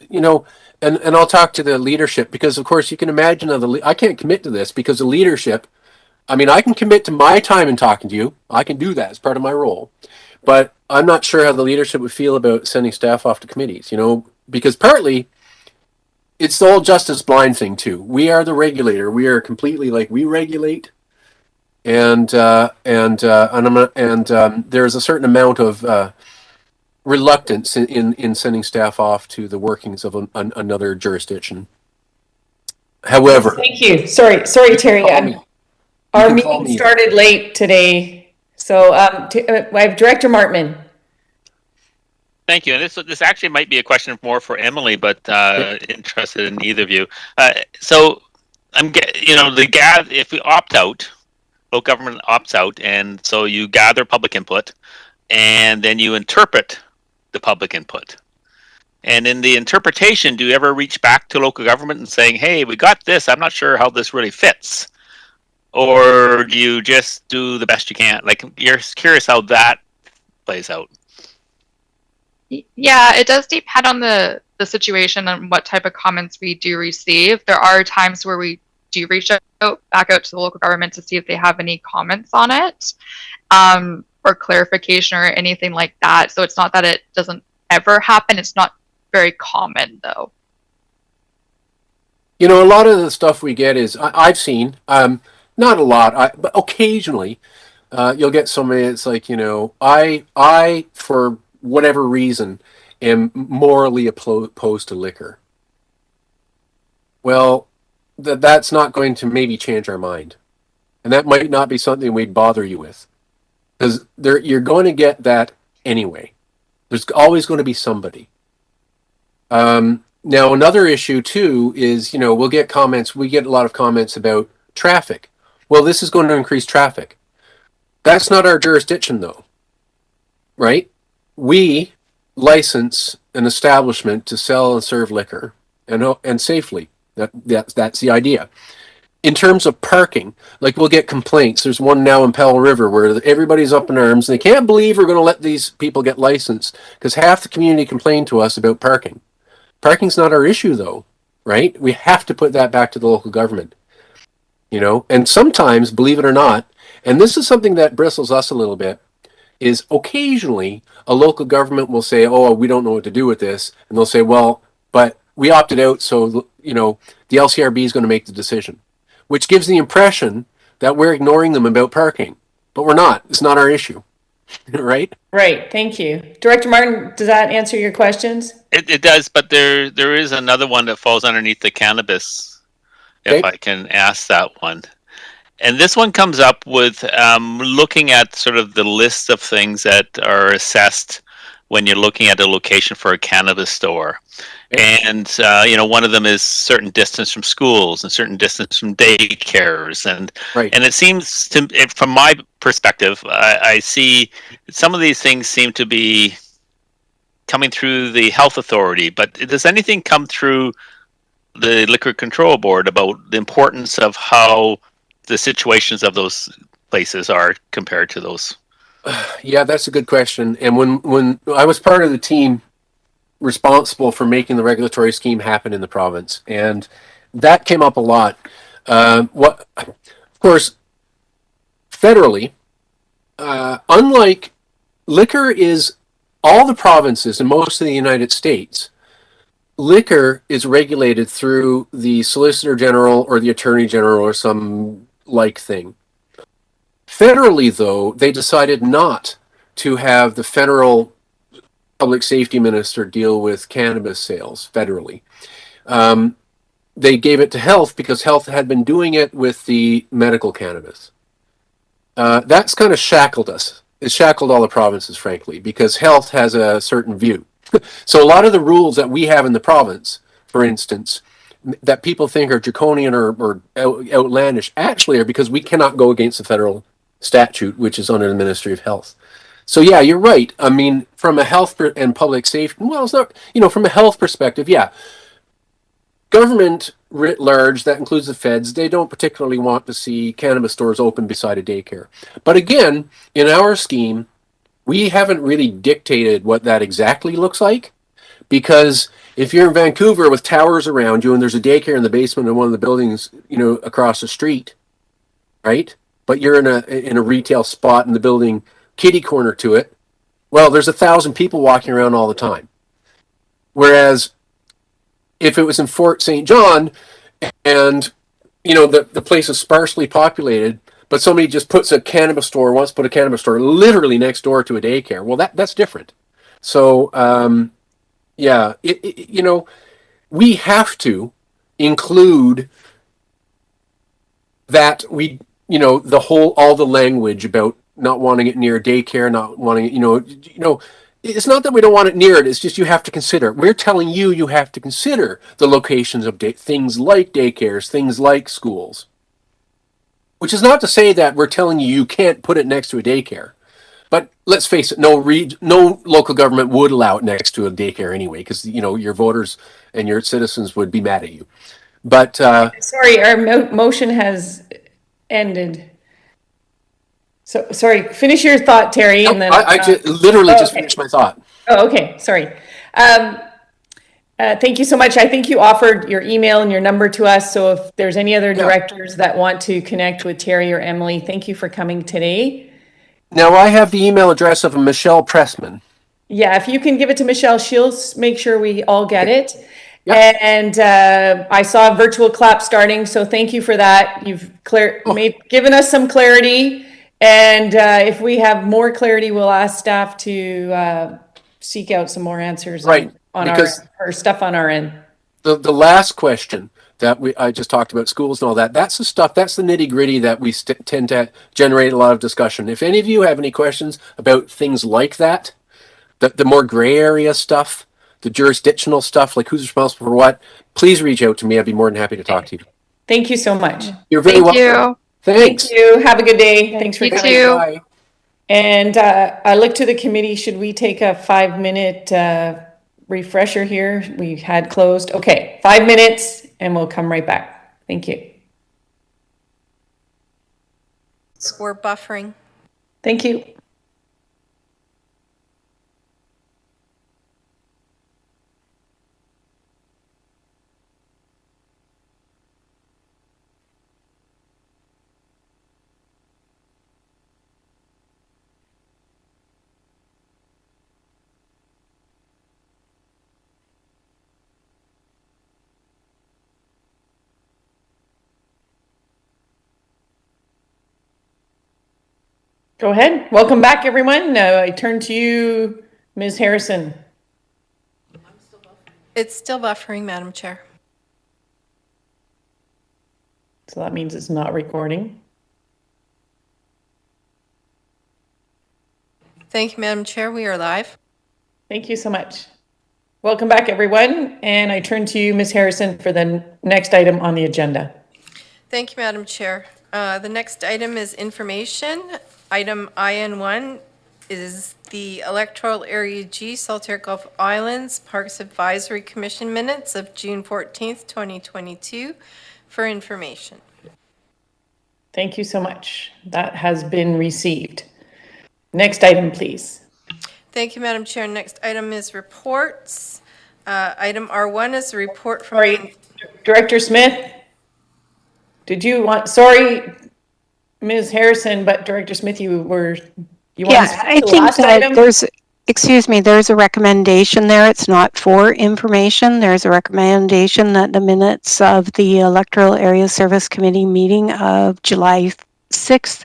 you know, and I'll talk to the leadership because, of course, you can imagine I can't commit to this because the leadership. I mean, I can commit to my time in talking to you. I can do that as part of my role, but I'm not sure how the leadership would feel about sending staff off to committees. Because partly it's the whole justice blind thing too. We are the regulator. We are completely we regulate, and there's a certain amount of reluctance in sending staff off to the workings of another jurisdiction. However, Thank you. Sorry, Terry. Our meeting started late today. So I have Director Martman. Thank you. And this actually might be a question more for Emily, but interested in either of you. So if we opt out, local government opts out, and so you gather public input, and then you interpret the public input. And in the interpretation, do you ever reach back to local government and saying, "Hey, we got this. I'm not sure how this really fits," or do you just do the best you can? You're curious how that plays out. Yeah, it does depend on the situation and what type of comments we do receive. There are times where we do reach back out to the local government to see if they have any comments on it, or clarification or anything like that. So it's not that it doesn't ever happen. It's not very common, though. A lot of the stuff we get is I've seen, not a lot, but occasionally you'll get somebody that's I for whatever reason am morally opposed to liquor. Well, that's not going to maybe change our mind, and that might not be something we'd bother you with, because you're going to get that anyway. There's always going to be somebody. Now, another issue too is, we'll get comments. We get a lot of comments about traffic. Well, this is going to increase traffic. That's not our jurisdiction, though, right? We license an establishment to sell and serve liquor and safely. That's the idea. In terms of parking, we'll get complaints. There's one now in Powell River where everybody's up in arms and they can't believe we're going to let these people get licensed because half the community complained to us about parking. Parking's not our issue, though, right? We have to put that back to the local government, and sometimes, believe it or not, and this is something that bristles us a little bit, is occasionally a local government will say, "Oh, we don't know what to do with this," and they'll say, "Well, but we opted out, so the LCRB is going to make the decision," which gives the impression that we're ignoring them about parking, but we're not. It's not our issue, right? Right. Thank you, Director Martin. Does that answer your questions? It does, but there is another one that falls underneath the cannabis, if I can ask that one. And this one comes up with looking at sort of the list of things that are assessed when you're looking at a location for a cannabis store. And, one of them is certain distance from schools and certain distance from daycares. And it seems, from my perspective, I see some of these things seem to be coming through the health authority. But does anything come through the Liquor Control Board about the importance of how the situations of those places are compared to those? Yeah, that's a good question. And when I was part of the team responsible for making the regulatory scheme happen in the province, and that came up a lot. Of course, federally, unlike liquor is all the provinces and most of the United States, liquor is regulated through the Solicitor General or the Attorney General or some like thing. Federally, though, they decided not to have the federal public safety minister deal with cannabis sales federally. They gave it to health because health had been doing it with the medical cannabis. That's kind of shackled us. It shackled all the provinces, frankly, because health has a certain view. So a lot of the rules that we have in the province, for instance, that people think are draconian or outlandish, actually are because we cannot go against the federal statute, which is under the Ministry of Health. So yeah, you're right. I mean, from a health and public safety, well, it's not, from a health perspective, yeah. Government writ large, that includes the feds, they don't particularly want to see cannabis stores open beside a daycare. But again, in our scheme, we haven't really dictated what that exactly looks like, Because if you're in Vancouver with towers around you and there's a daycare in the basement of one of the buildings, across the street, right? But you're in a retail spot in the building, kitty corner to it. Well, there's 1,000 people walking around all the time. Whereas if it was in Fort St. John and the place is sparsely populated, but somebody just puts a cannabis store, wants to put a cannabis store literally next door to a daycare. Well, that's different. So, yeah, we have to include that all the language about not wanting it near daycare, not wanting it, it's not that we don't want it near it. It's just you have to consider. We're telling you have to consider the locations of things like daycares, things like schools. Which is not to say that we're telling you can't put it next to a daycare. But let's face it, no local government would allow it next to a daycare anyway, because your voters and your citizens would be mad at you. But Sorry, our motion has ended. So, sorry, finish your thought, Terry, and then. I literally just okay. finished my thought. Oh, okay, sorry. Thank you so much. I think you offered your email and your number to us, so if there's any other directors that want to connect with Terry or Emily, thank you for coming today. Now, I have the email address of Michelle Pressman. Yeah, if you can give it to Michelle, she'll make sure we all get it. Yep. And I saw a virtual clap starting, so thank you for that. You've given us some clarity, and if we have more clarity, we'll ask staff to seek out some more answers Right. on Because our stuff on our end. the last question that I just talked about, schools and all that, that's the stuff, that's the nitty gritty that we tend to generate a lot of discussion. If any of you have any questions about things like that, the more gray area stuff, the jurisdictional stuff, like who's responsible for what, please reach out to me. I'd be more than happy to talk to you. Thank you so much. You're very welcome. Thank you. Thanks. Thank you. Have a good day. Thanks for You coming. too. Bye. And I look to the committee, should we take a 5-minute refresher here? We had closed. Okay, 5 minutes and we'll come right back. Thank you. We're buffering. Thank you. Go ahead. Welcome back, everyone. I turn to you, Ms. Harrison. It's still buffering, Madam Chair. So that means it's not recording. Thank you, Madam Chair. We are live. Thank you so much. Welcome back, everyone. And I turn to you, Ms. Harrison, for the next item on the agenda. Thank you, Madam Chair. The next item is information. Item IN1 is the Electoral Area G, Saltaire Gulf Islands Parks Advisory Commission minutes of June 14th, 2022 for information. Thank you so much. That has been received. Next item, please. Thank you, Madam Chair. Next item is reports. Item R1 is a report from... Sorry, Director Smith, did you want, sorry, Ms. Harrison, but Director Smith, you want to I speak to the think last that item? there's a recommendation there. It's not for information. There's a recommendation that the minutes of the Electoral Area Service Committee meeting of July 6th,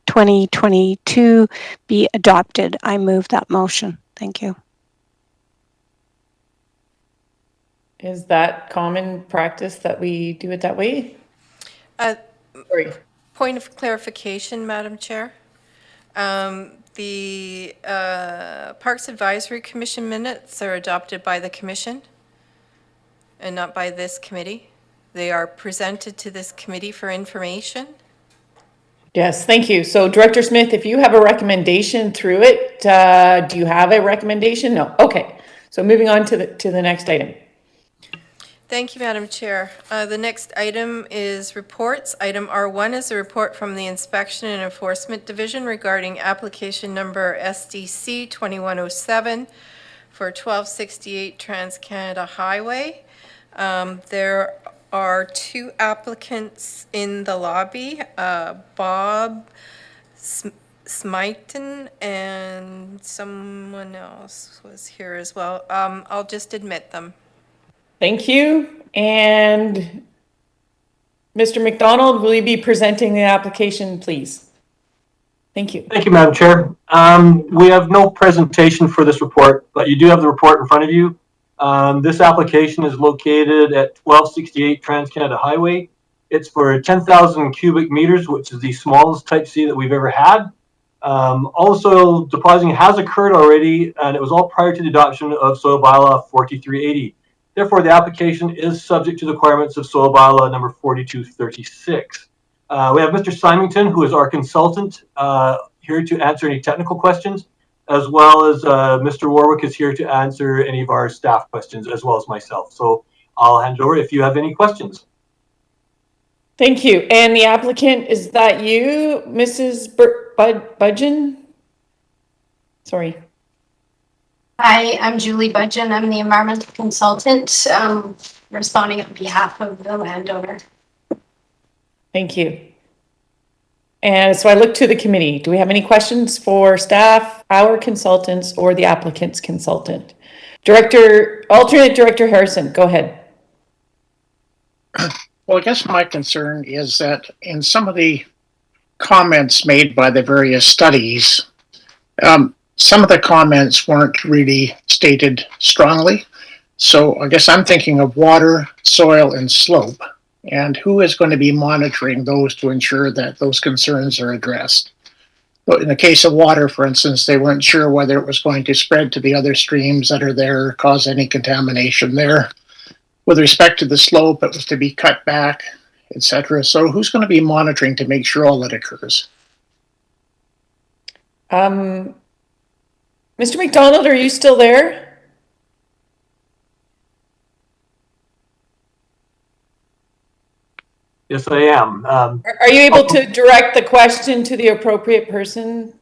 2022 be adopted. I move that motion. Thank you. Is that common practice that we do it that way? Sorry. Point of clarification, Madam Chair. The Parks Advisory Commission minutes are adopted by the Commission and not by this committee. They are presented to this committee for information. Yes, thank you. So Director Smith, if you have a recommendation through it, do you have a recommendation? No. Okay. So moving on to the next item. Thank you, Madam Chair. The next item is reports. Item R1 is a report from the Inspection and Enforcement Division regarding application number SDC 2107 for 1268 Trans-Canada Highway. There are two applicants in the lobby, Bob Smyton and someone else was here as well. I'll just admit them. Thank you. And Mr. McDonald, will you be presenting the application, please? Thank you. Thank you, Madam Chair. We have no presentation for this report, but you do have the report in front of you. This application is located at 1268 Trans-Canada Highway. It's for 10,000 cubic meters, which is the smallest type C that we've ever had. Also, depositing has occurred already, and it was all prior to the adoption of Soil Bylaw 4380. Therefore, the application is subject to the requirements of Soil Bylaw number 4236. We have Mr. Symington, who is our consultant, here to answer any technical questions, as well as Mr. Warwick is here to answer any of our staff questions, as well as myself. So I'll hand it over if you have any questions. Thank you. And the applicant, is that you, Mrs. Budgeon? Sorry. Hi, I'm Julie Budgeon. I'm the environmental consultant, responding on behalf of the landowner. Thank you. And so I look to the committee. Do we have any questions for staff, our consultants, or the applicant's consultant? Alternate Director Harrison, go ahead. Well, I guess my concern is that in some of the comments made by the various studies, some of the comments weren't really stated strongly. So I guess I'm thinking of water, soil, and slope, and who is going to be monitoring those to ensure that those concerns are addressed. But in the case of water, for instance, they weren't sure whether it was going to spread to the other streams that are there, cause any contamination there. With respect to the slope, it was to be cut back, etc. So who's going to be monitoring to make sure all that occurs? Mr. McDonald, are you still there? Yes, I am. Are you able to direct the question to the appropriate person?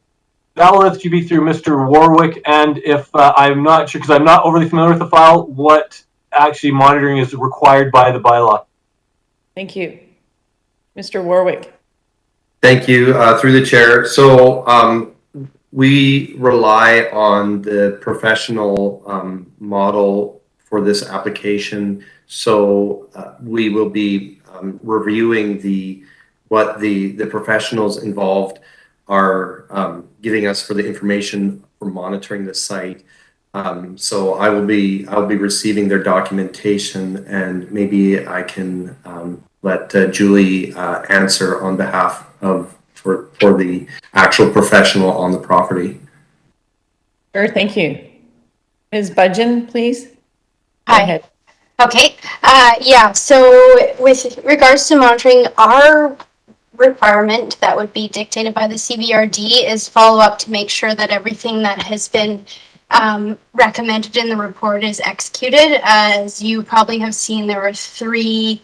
That will have to be through Mr. Warwick, and if I'm not sure, because I'm not overly familiar with the file, what actually monitoring is required by the bylaw. Thank you. Mr. Warwick. Thank you, through the chair. So we rely on the professional model for this application. So we will be reviewing what the professionals involved are giving us for the information for monitoring the site. So I'll be receiving their documentation, and maybe I can let Julie answer on behalf of for the actual professional on the property. Sure, thank you. Ms. Budgeon, please. Hi. Go ahead. Okay. Yeah. So with regards to monitoring, our requirement that would be dictated by the Cbrd is follow up to make sure that everything that has been recommended in the report is executed. As you probably have seen, there were 3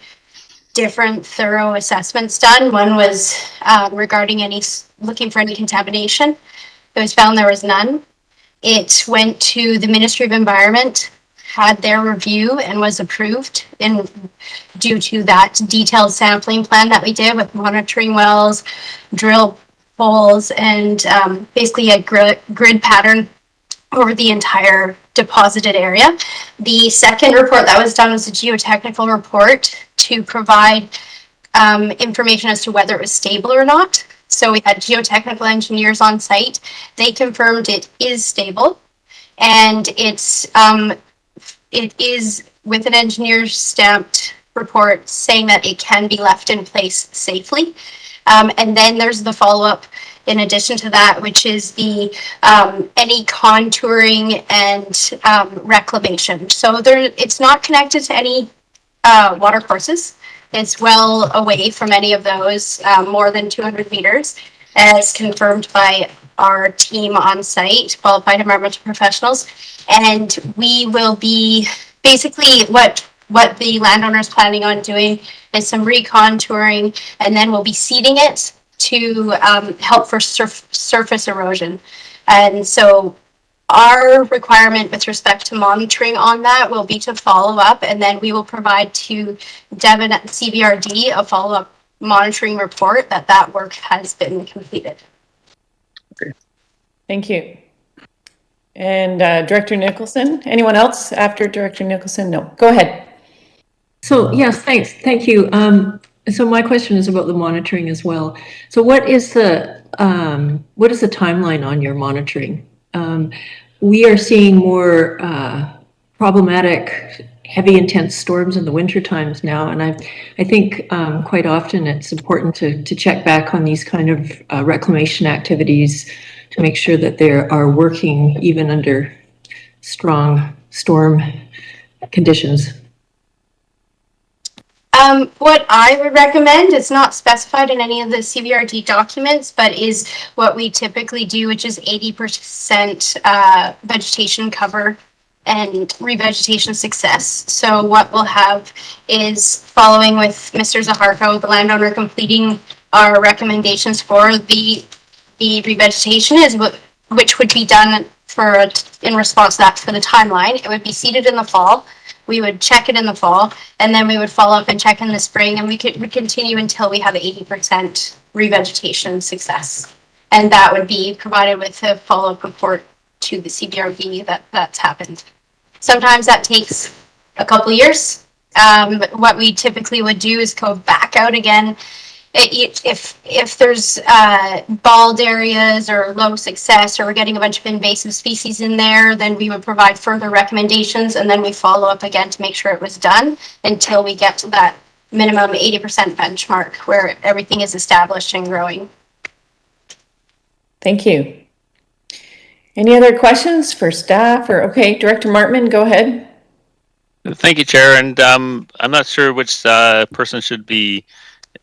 different thorough assessments done. One was regarding looking for any contamination. It was found there was none. It went to the Ministry of Environment, had their review, and was approved due to that detailed sampling plan that we did with monitoring wells, drill holes, and basically a grid pattern over the entire deposited area. The second report that was done was a geotechnical report to provide information as to whether it was stable or not. So we had geotechnical engineers on site. They confirmed it is stable, and it is with an engineer's stamped report saying that it can be left in place safely. And then there's the follow-up in addition to that, which is the any contouring and reclamation. So it's not connected to any water courses. It's well away from any of those, more than 200 meters, as confirmed by our team on site, qualified environmental professionals. And we will be basically what the landowner is planning on doing is some recontouring, and then we'll be seeding it to help for surface erosion. And so our requirement with respect to monitoring on that will be to follow up, and then we will provide to Devin at the CBRD a follow-up monitoring report that work has been completed. Thank you. And Director Nicholson, anyone else after Director Nicholson? No, go ahead. So yes, thanks. Thank you. So my question is about the monitoring as well. So what is the timeline on your monitoring? We are seeing more problematic, heavy, intense storms in the winter times now, and I think quite often it's important to check back on these kind of reclamation activities to make sure that they are working even under strong storm conditions. What I would recommend, it's not specified in any of the CBRD documents, but is what we typically do, which is 80% vegetation cover and revegetation success. So what we'll have is, following with Mr. Zaharko, the landowner, completing our recommendations for the revegetation, which would be done in response to that for the timeline. It would be seeded in the fall. We would check it in the fall, and then we would follow up and check in the spring, and we continue until we have 80% revegetation success. And that would be provided with a follow-up report to the CBRD that's happened. Sometimes that takes a couple years. What we typically would do is go back out again. If there's bald areas or low success, or we're getting a bunch of invasive species in there, then we would provide further recommendations, and then we follow up again to make sure it was done until we get to that minimum 80% benchmark where everything is established and growing. Thank you. Any other questions for staff? Or okay, Director Martman, go ahead. Thank you, Chair. And I'm not sure which person should be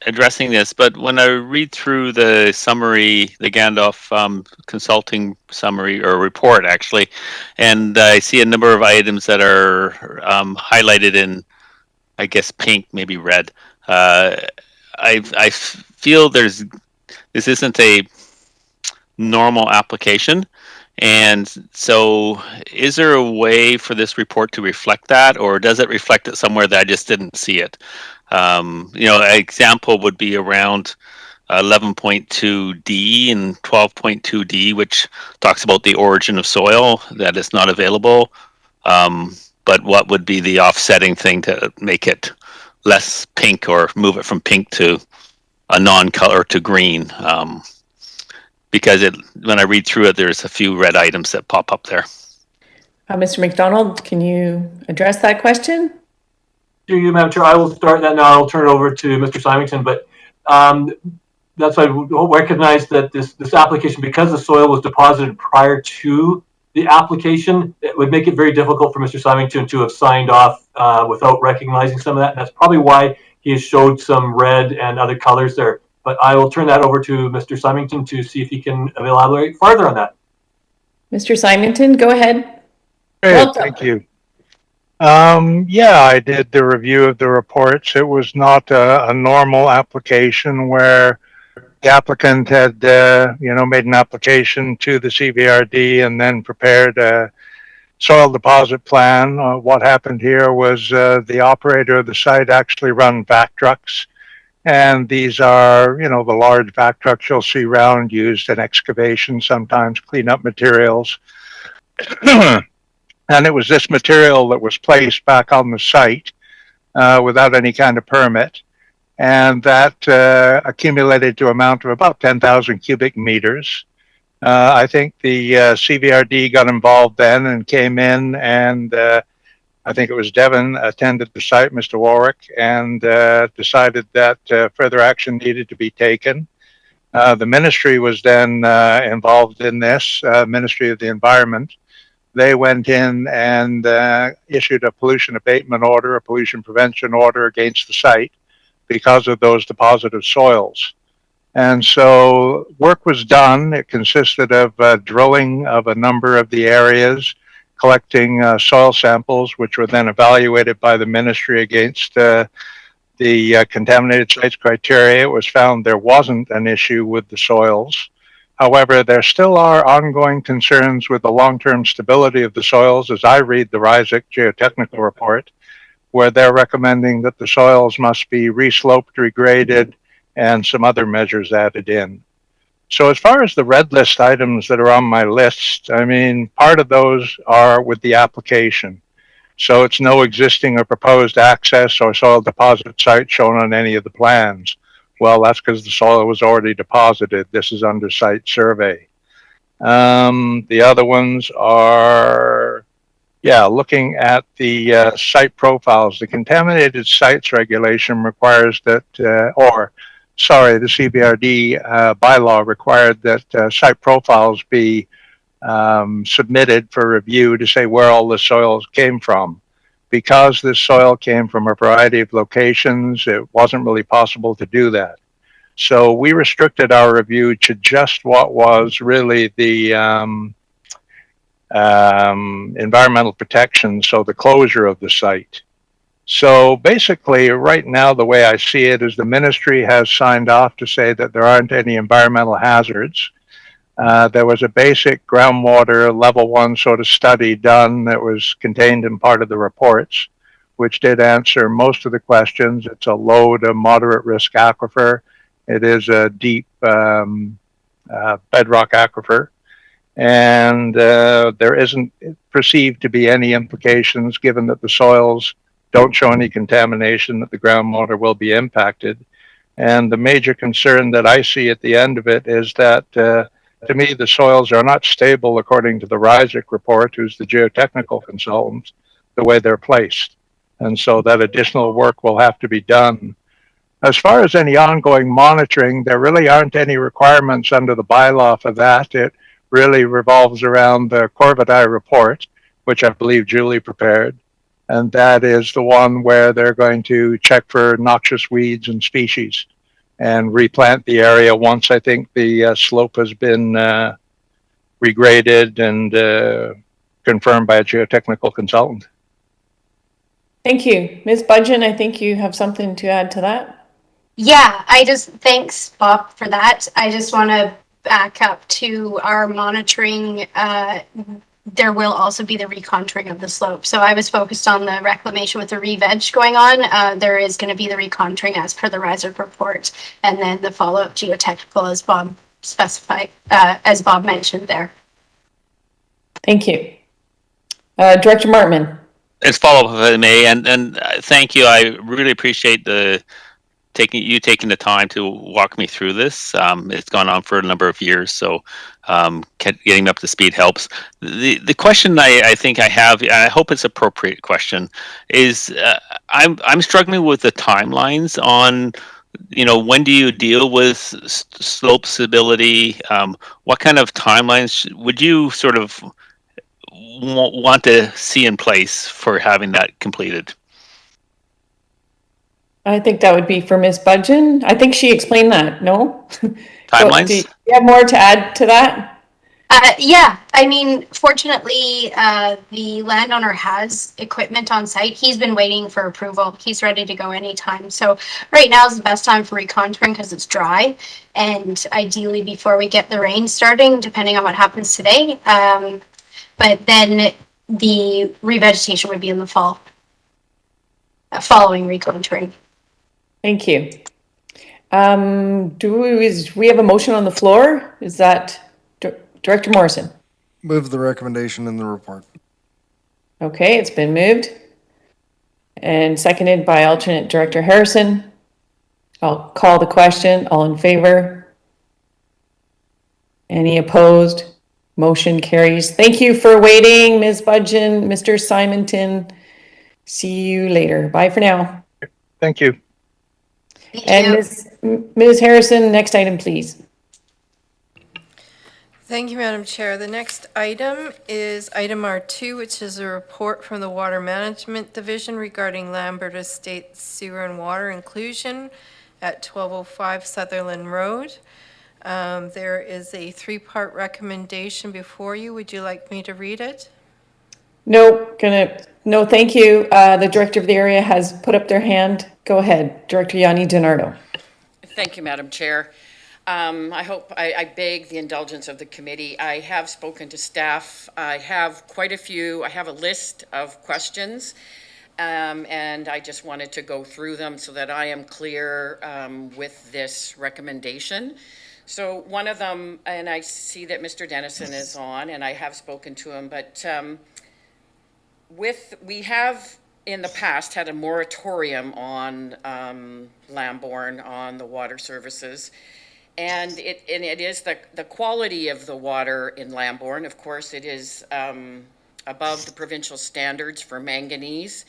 addressing this, but when I read through the summary, the Gandalf consulting summary or report, actually, and I see a number of items that are highlighted in, I guess, pink, maybe red. I feel this isn't a normal application. And so is there a way for this report to reflect that, or does it reflect it somewhere that I just didn't see it? An example would be around 11.2D and 12.2D, which talks about the origin of soil, that is not available. But what would be the offsetting thing to make it less pink or move it from pink to a non-color to green? Because when I read through it, there's a few red items that pop up there. Mr. McDonald, can you address that question? Through you, Madam Chair, I will start that now. I'll turn it over to Mr. Symington, but that's why I recognize that this application, because the soil was deposited prior to the application, it would make it very difficult for Mr. Symington to have signed off without recognizing some of that. And that's probably why he has showed some red and other colors there. But I will turn that over to Mr. Symington to see if he can elaborate further on that. Mr. Symington, go ahead. Great, thank you. Yeah, I did the review of the reports. It was not a normal application where the applicant had, made an application to the CBRD and then prepared a soil deposit plan. What happened here was the operator of the site actually run vac trucks. And these are, the large vac trucks you'll see around, used in excavation, sometimes cleanup materials. And it was this material that was placed back on the site without any kind of permit. And that accumulated to amount of about 10,000 cubic meters. I think the CBRD got involved then and came in, and I think it was Devin attended the site, Mr. Warwick, and decided that further action needed to be taken. The ministry was then involved in this, Ministry of the Environment. They went in and issued a pollution abatement order, a pollution prevention order against the site because of those deposited soils. And so work was done. It consisted of drilling of a number of the areas, collecting soil samples, which were then evaluated by the ministry against the contaminated sites criteria. It was found there wasn't an issue with the soils. However, there still are ongoing concerns with the long-term stability of the soils as I read the RISIC geotechnical report, where they're recommending that the soils must be resloped, regraded, and some other measures added in. So as far as the red list items that are on my list, I mean, part of those are with the application. So it's no existing or proposed access or soil deposit site shown on any of the plans. Well, that's because the soil was already deposited. This is under site survey. The other ones are, looking at the site profiles. The contaminated sites regulation requires that, the Cbrd bylaw required that site profiles be submitted for review to say where all the soils came from. Because this soil came from a variety of locations, it wasn't really possible to do that. So we restricted our review to just what was really the environmental protection, so the closure of the site. So basically, right now, the way I see it is the ministry has signed off to say that there aren't any environmental hazards. There was a basic groundwater level 1 sort of study done that was contained in part of the reports, which did answer most of the questions. It's a low to moderate risk aquifer. It is a deep bedrock aquifer. And there isn't perceived to be any implications given that the soils don't show any contamination, that the groundwater will be impacted. And the major concern that I see at the end of it is that to me, the soils are not stable according to the RISIC report, who's the geotechnical consultant, the way they're placed. And so that additional work will have to be done. As far as any ongoing monitoring, there really aren't any requirements under the bylaw for that. It really revolves around the Corvidae report, which I believe Julie prepared. And that is the one where they're going to check for noxious weeds and species and replant the area once I think the slope has been regraded and confirmed by a geotechnical consultant. Thank you. Ms. Budgeon, I think you have something to add to that. Yeah, thanks, Bob, for that. I just want to back up to our monitoring. There will also be the recontouring of the slope. So I was focused on the reclamation with the re-veg going on. There is going to be the recontouring as per the RISIC report, and then the follow-up geotechnical as Bob specified, as Bob mentioned there. Thank you. Director Martman. As follow-up, if I may, and thank you. I really appreciate taking the time to walk me through this. It's gone on for a number of years, so getting up to speed helps. The question I think I have, I hope it's an appropriate question, is I'm struggling with the timelines on, when do you deal with slope stability? What kind of timelines would you sort of want to see in place for having that completed? I think that would be for Ms. Budgeon. I think she explained that, no? Timelines? Do you have more to add to that? Yeah, I mean, fortunately, the landowner has equipment on site. He's been waiting for approval. He's ready to go anytime. So right now is the best time for recontouring because it's dry, and ideally before we get the rain starting, depending on what happens today. But then the revegetation would be in the fall, following recontouring. Thank you. Do we have a motion on the floor? Is that Director Morrison? Move the recommendation in the report. Okay, it's been moved and seconded by alternate Director Harrison. I'll call the question. All in favor? Any opposed? Motion carries. Thank you for waiting, Ms. Budgeon, Mr. Simonton. See you later. Bye for now. Thank you. And Ms. Harrison, next item, please. Thank you, Madam Chair. The next item is item R2, which is a report from the Water Management Division regarding Lambert Estate sewer and water inclusion at 1205 Sutherland Road. There is a 3-part recommendation before you. Would you like me to read it? No, thank you. The director of the area has put up their hand. Go ahead, Director Yanni DiNardo. Thank you, Madam Chair. I beg the indulgence of the committee. I have spoken to staff. I have quite a few. I have a list of questions. And I just wanted to go through them so that I am clear with this recommendation. So one of them, and I see that Mr. Dennison is on, and I have spoken to him, but we have in the past had a moratorium on Lamborn, on the water services. And it is the quality of the water in Lamborn. Of course, it is above the provincial standards for manganese.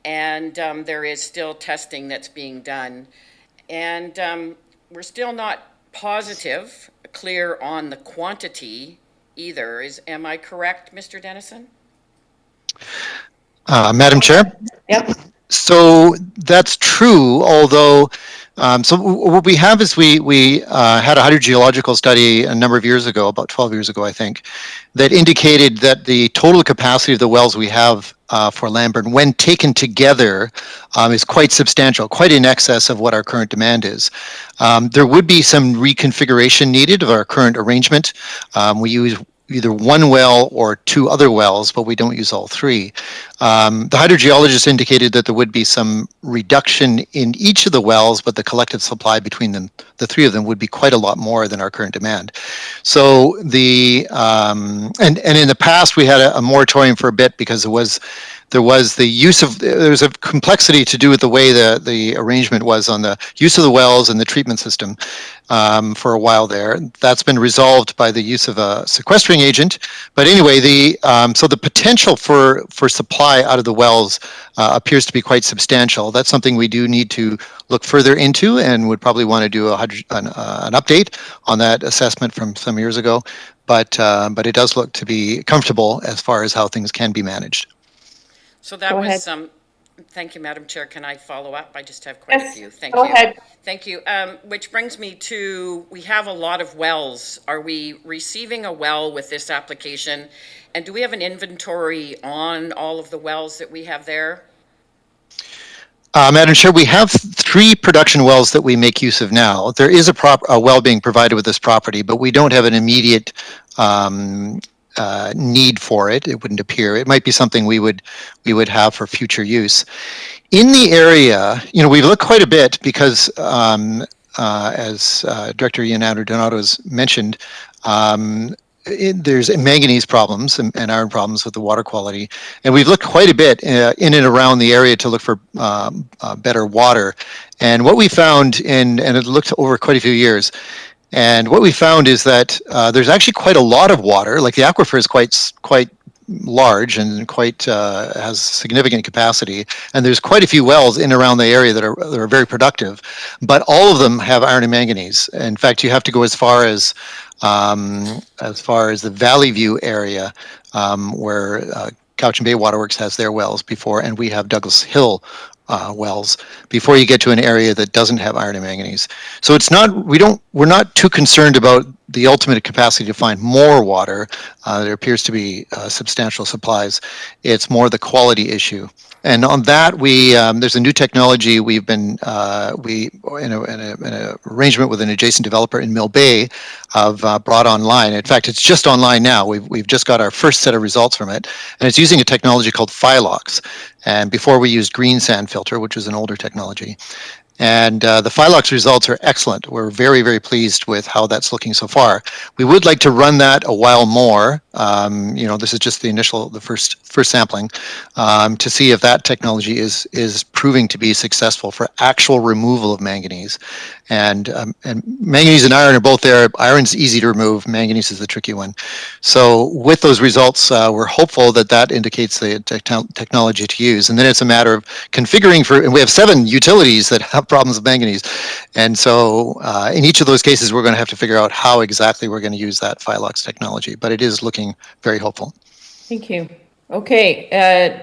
And there is still testing that's being done. And we're still not positive, clear on the quantity either. Am I correct, Mr. Dennison? Madam Chair? Yep. So that's true, although, so what we have is we had a hydrogeological study a number of years ago, about 12 years ago, I think, that indicated that the total capacity of the wells we have for Lambert, when taken together, is quite substantial, quite in excess of what our current demand is. There would be some reconfiguration needed of our current arrangement. We use either one well or two other wells, but we don't use all three. The hydrogeologist indicated that there would be some reduction in each of the wells, but the collective supply between them, the three of them, would be quite a lot more than our current demand. So the and in the past we had a moratorium for a bit because there was the use of, there was a complexity to do with the way the arrangement was on the use of the wells and the treatment system for a while there. That's been resolved by the use of a sequestering agent. But anyway, so the potential for supply out of the wells appears to be quite substantial. That's something we do need to look further into and would probably want to do an update on that assessment from some years ago. But it does look to be comfortable as far as how things can be managed. So that Go was, ahead. thank you, Madam Chair. Can I follow up? I just have quite a Yes, few. Thank go you. ahead. Thank you. Which brings me to, we have a lot of wells. Are we receiving a well with this application? And do we have an inventory on all of the wells that we have there? Madam Chair, we have 3 production wells that we make use of now. There is a well being provided with this property, but we don't have an immediate need for it. It wouldn't appear. It might be something we would have for future use. In the area, we've looked quite a bit because, as Director Leonardo Donato has mentioned, there's manganese problems and iron problems with the water quality, and we've looked quite a bit in and around the area to look for better water. And what we found, and it looked over quite a few years, and what we found is that there's actually quite a lot of water. Like the aquifer is quite large and quite has significant capacity, and there's quite a few wells in and around the area that are very productive, but all of them have iron and manganese. In fact, you have to go as far as the Valley View area, where Cowichan Bay Waterworks has their wells before, and we have Douglas Hill wells before you get to an area that doesn't have iron and manganese. So it's not, we're not too concerned about the ultimate capacity to find more water. There appears to be substantial supplies. It's more the quality issue. And on that, there's a new technology we've been in an arrangement with an adjacent developer in Mill Bay have brought online. In fact, it's just online now. We've just got our first set of results from it, and it's using a technology called Phylox. And before we used green sand filter, which is an older technology. And the Phylox results are excellent. We're very, very pleased with how that's looking so far. We would like to run that a while more. This is just the first sampling, to see if that technology is proving to be successful for actual removal of manganese. And manganese and iron are both there. Iron's easy to remove. Manganese is the tricky one. So with those results, we're hopeful that indicates the technology to use. And then it's a matter of configuring and we have 7 utilities that have problems with manganese. And so in each of those cases, we're going to have to figure out how exactly we're going to use that Phylox technology. But it is looking very hopeful. Thank you. Okay,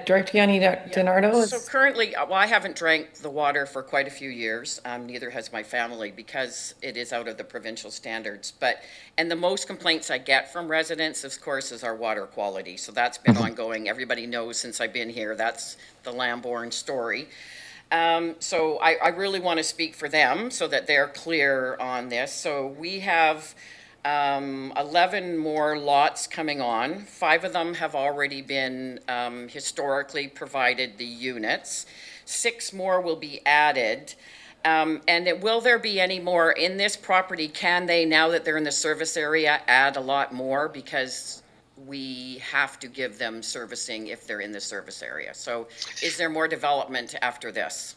Director Yanni Donato. So currently, I haven't drank the water for quite a few years. Neither has my family because it is out of the provincial standards. And the most complaints I get from residents, of course, is our water quality. So that's been ongoing. Everybody knows since I've been here, that's the Lamborn story. So I really want to speak for them so that they're clear on this. So we have 11 more lots coming on. 5 of them have already been historically provided the units. 6 more will be added. Will there be any more in this property? Can they, now that they're in the service area, add a lot more? Because we have to give them servicing if they're in the service area. So is there more development after this?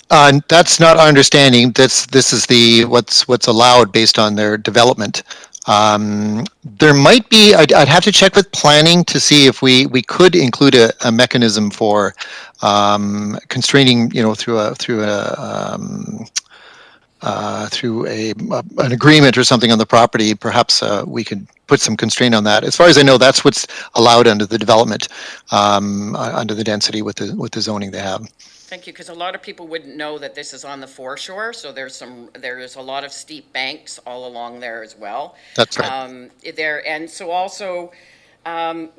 That's not our understanding. This is what's allowed based on their development. There might be. I'd have to check with planning to see if we could include a mechanism for constraining, through an agreement or something on the property. Perhaps we could put some constraint on that. As far as I know, that's what's allowed under the development, under the density with the zoning they have. Thank you, because a lot of people wouldn't know that this is on the foreshore, so there's a lot of steep banks all along there as well. That's right. And so also,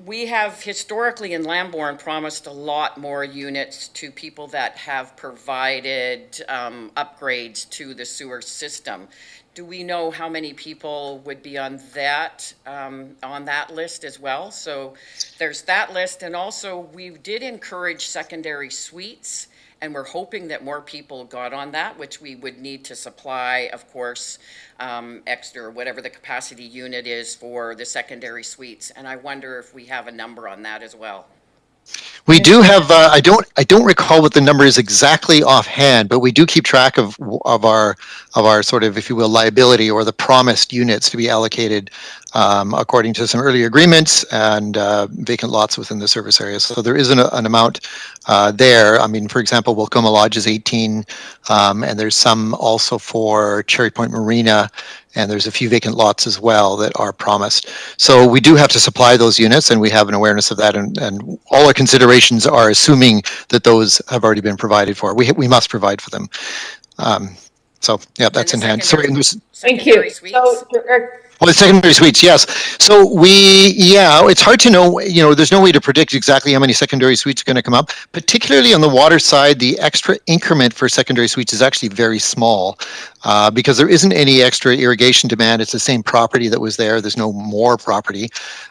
we have historically in Lamborn promised a lot more units to people that have provided upgrades to the sewer system. Do we know how many people would be on that list as well? So there's that list, and also we did encourage secondary suites, and we're hoping that more people got on that, which we would need to supply, of course, extra, whatever the capacity unit is for the secondary suites. And I wonder if we have a number on that as well. We do have. I don't recall what the number is exactly offhand, but we do keep track of our sort of, if you will, liability or the promised units to be allocated according to some earlier agreements and vacant lots within the service area. So there is an amount there. I mean, for example, Wilcoma Lodge is 18, and there's some also for Cherry Point Marina, and there's a few vacant lots as well that are promised. So we do have to supply those units, and we have an awareness of that, and all our considerations are assuming that those have already been provided for. We must provide for them. So yeah, that's in hand. Sorry, Thank you. So, well, the secondary suites, yes. So it's hard to know, there's no way to predict exactly how many secondary suites are going to come up. Particularly on the water side, the extra increment for secondary suites is actually very small because there isn't any extra irrigation demand. It's the same property that was there. There's no more property.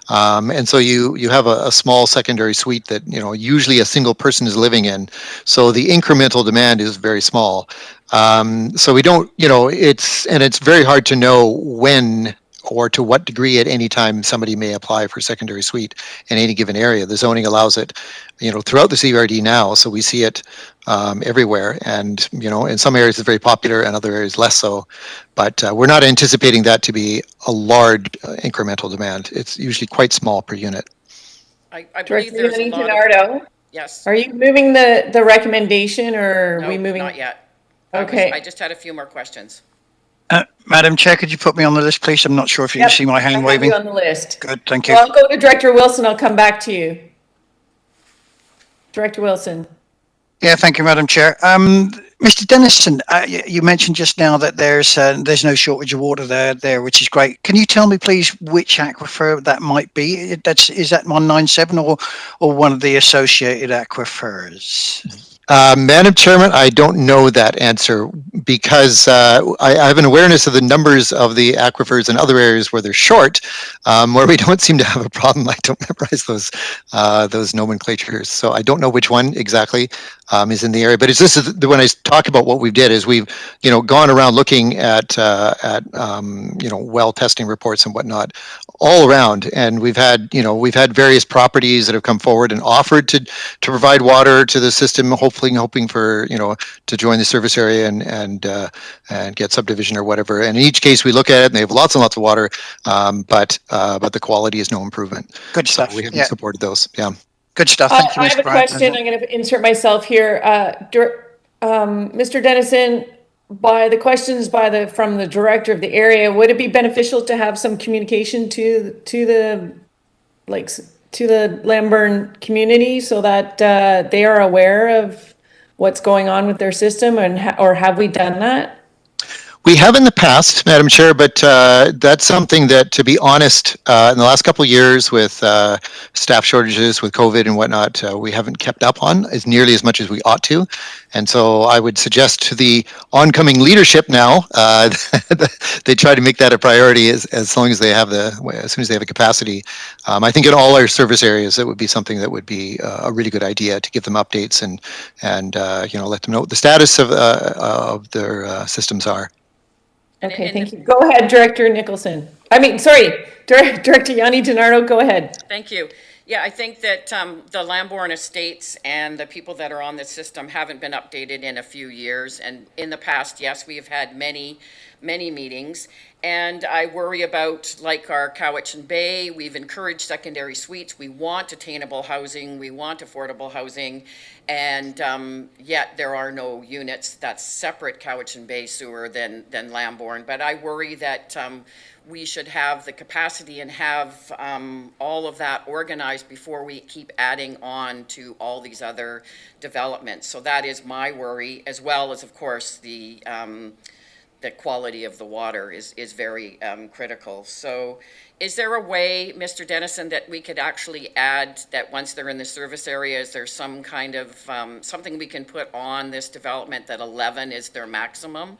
And so you have a small secondary suite that, usually a single person is living in. So the incremental demand is very small. So we don't, it's very hard to know when or to what degree at any time somebody may apply for a secondary suite in any given area. The zoning allows it, throughout the Cbrd now, so we see it everywhere. And, in some areas it's very popular and other areas less so. But we're not anticipating that to be a large incremental demand. It's usually quite small per unit. I believe there's a lot of... Yes. Are you moving the recommendation, or are we moving? Not yet. Okay. I just had a few more questions. Madam Chair, could you put me on the list, please? I'm not sure if you can see my hand waving. I have you on the list. Good, thank you. Well, I'll go to Director Wilson. I'll come back to you. Director Wilson. Yeah, thank you, Madam Chair. Mr. Dennison, you mentioned just now that there's no shortage of water there, which is great. Can you tell me, please, which aquifer that might be? Is that 197 or one of the associated aquifers? Madam Chairman, I don't know that answer because I have an awareness of the numbers of the aquifers in other areas where they're short, where we don't seem to have a problem. I don't memorize those nomenclatures, so I don't know which one exactly is in the area. But it's this is when I talk about what we did is we've gone around looking at well testing reports and whatnot all around, and we've had various properties that have come forward and offered to provide water to the system, hoping for to join the service area and get subdivision or whatever. And in each case, we look at it and they have lots and lots of water, but the quality is no improvement. Good stuff. So we haven't supported those. Yeah. Good stuff. Thank you, I have a question. I'm going to insert myself here. Mr. Dennison, by the questions from the director of the area, would it be beneficial to have some communication to the Lambert community so that they are aware of what's going on with their system, or have we done that? We have in the past, Madam Chair, but that's something that, to be honest, in the last couple of years with staff shortages, with COVID and whatnot, we haven't kept up on as nearly as much as we ought to. And so I would suggest to the oncoming leadership now, they try to make that a priority as long as they have as soon as they have the capacity. I think in all our service areas, it would be something that would be a really good idea to give them updates and let them know what the status of their systems are. Okay, thank you. Go ahead, Director Nicholson. Director Yanni DiNardo, go ahead. Thank you. Yeah, I think that the Lamborn estates and the people that are on the system haven't been updated in a few years. And in the past, yes, we have had many meetings. And I worry about, like our Cowichan Bay, we've encouraged secondary suites. We want attainable housing. We want affordable housing. And yet there are no units that's separate Cowichan Bay sewer than Lamborn. But I worry that we should have the capacity and have all of that organized before we keep adding on to all these other developments. So that is my worry, as well as, of course, the quality of the water is very critical. So is there a way, Mr. Dennison, that we could actually add that once they're in the service area, is there some kind of something we can put on this development that 11 is their maximum?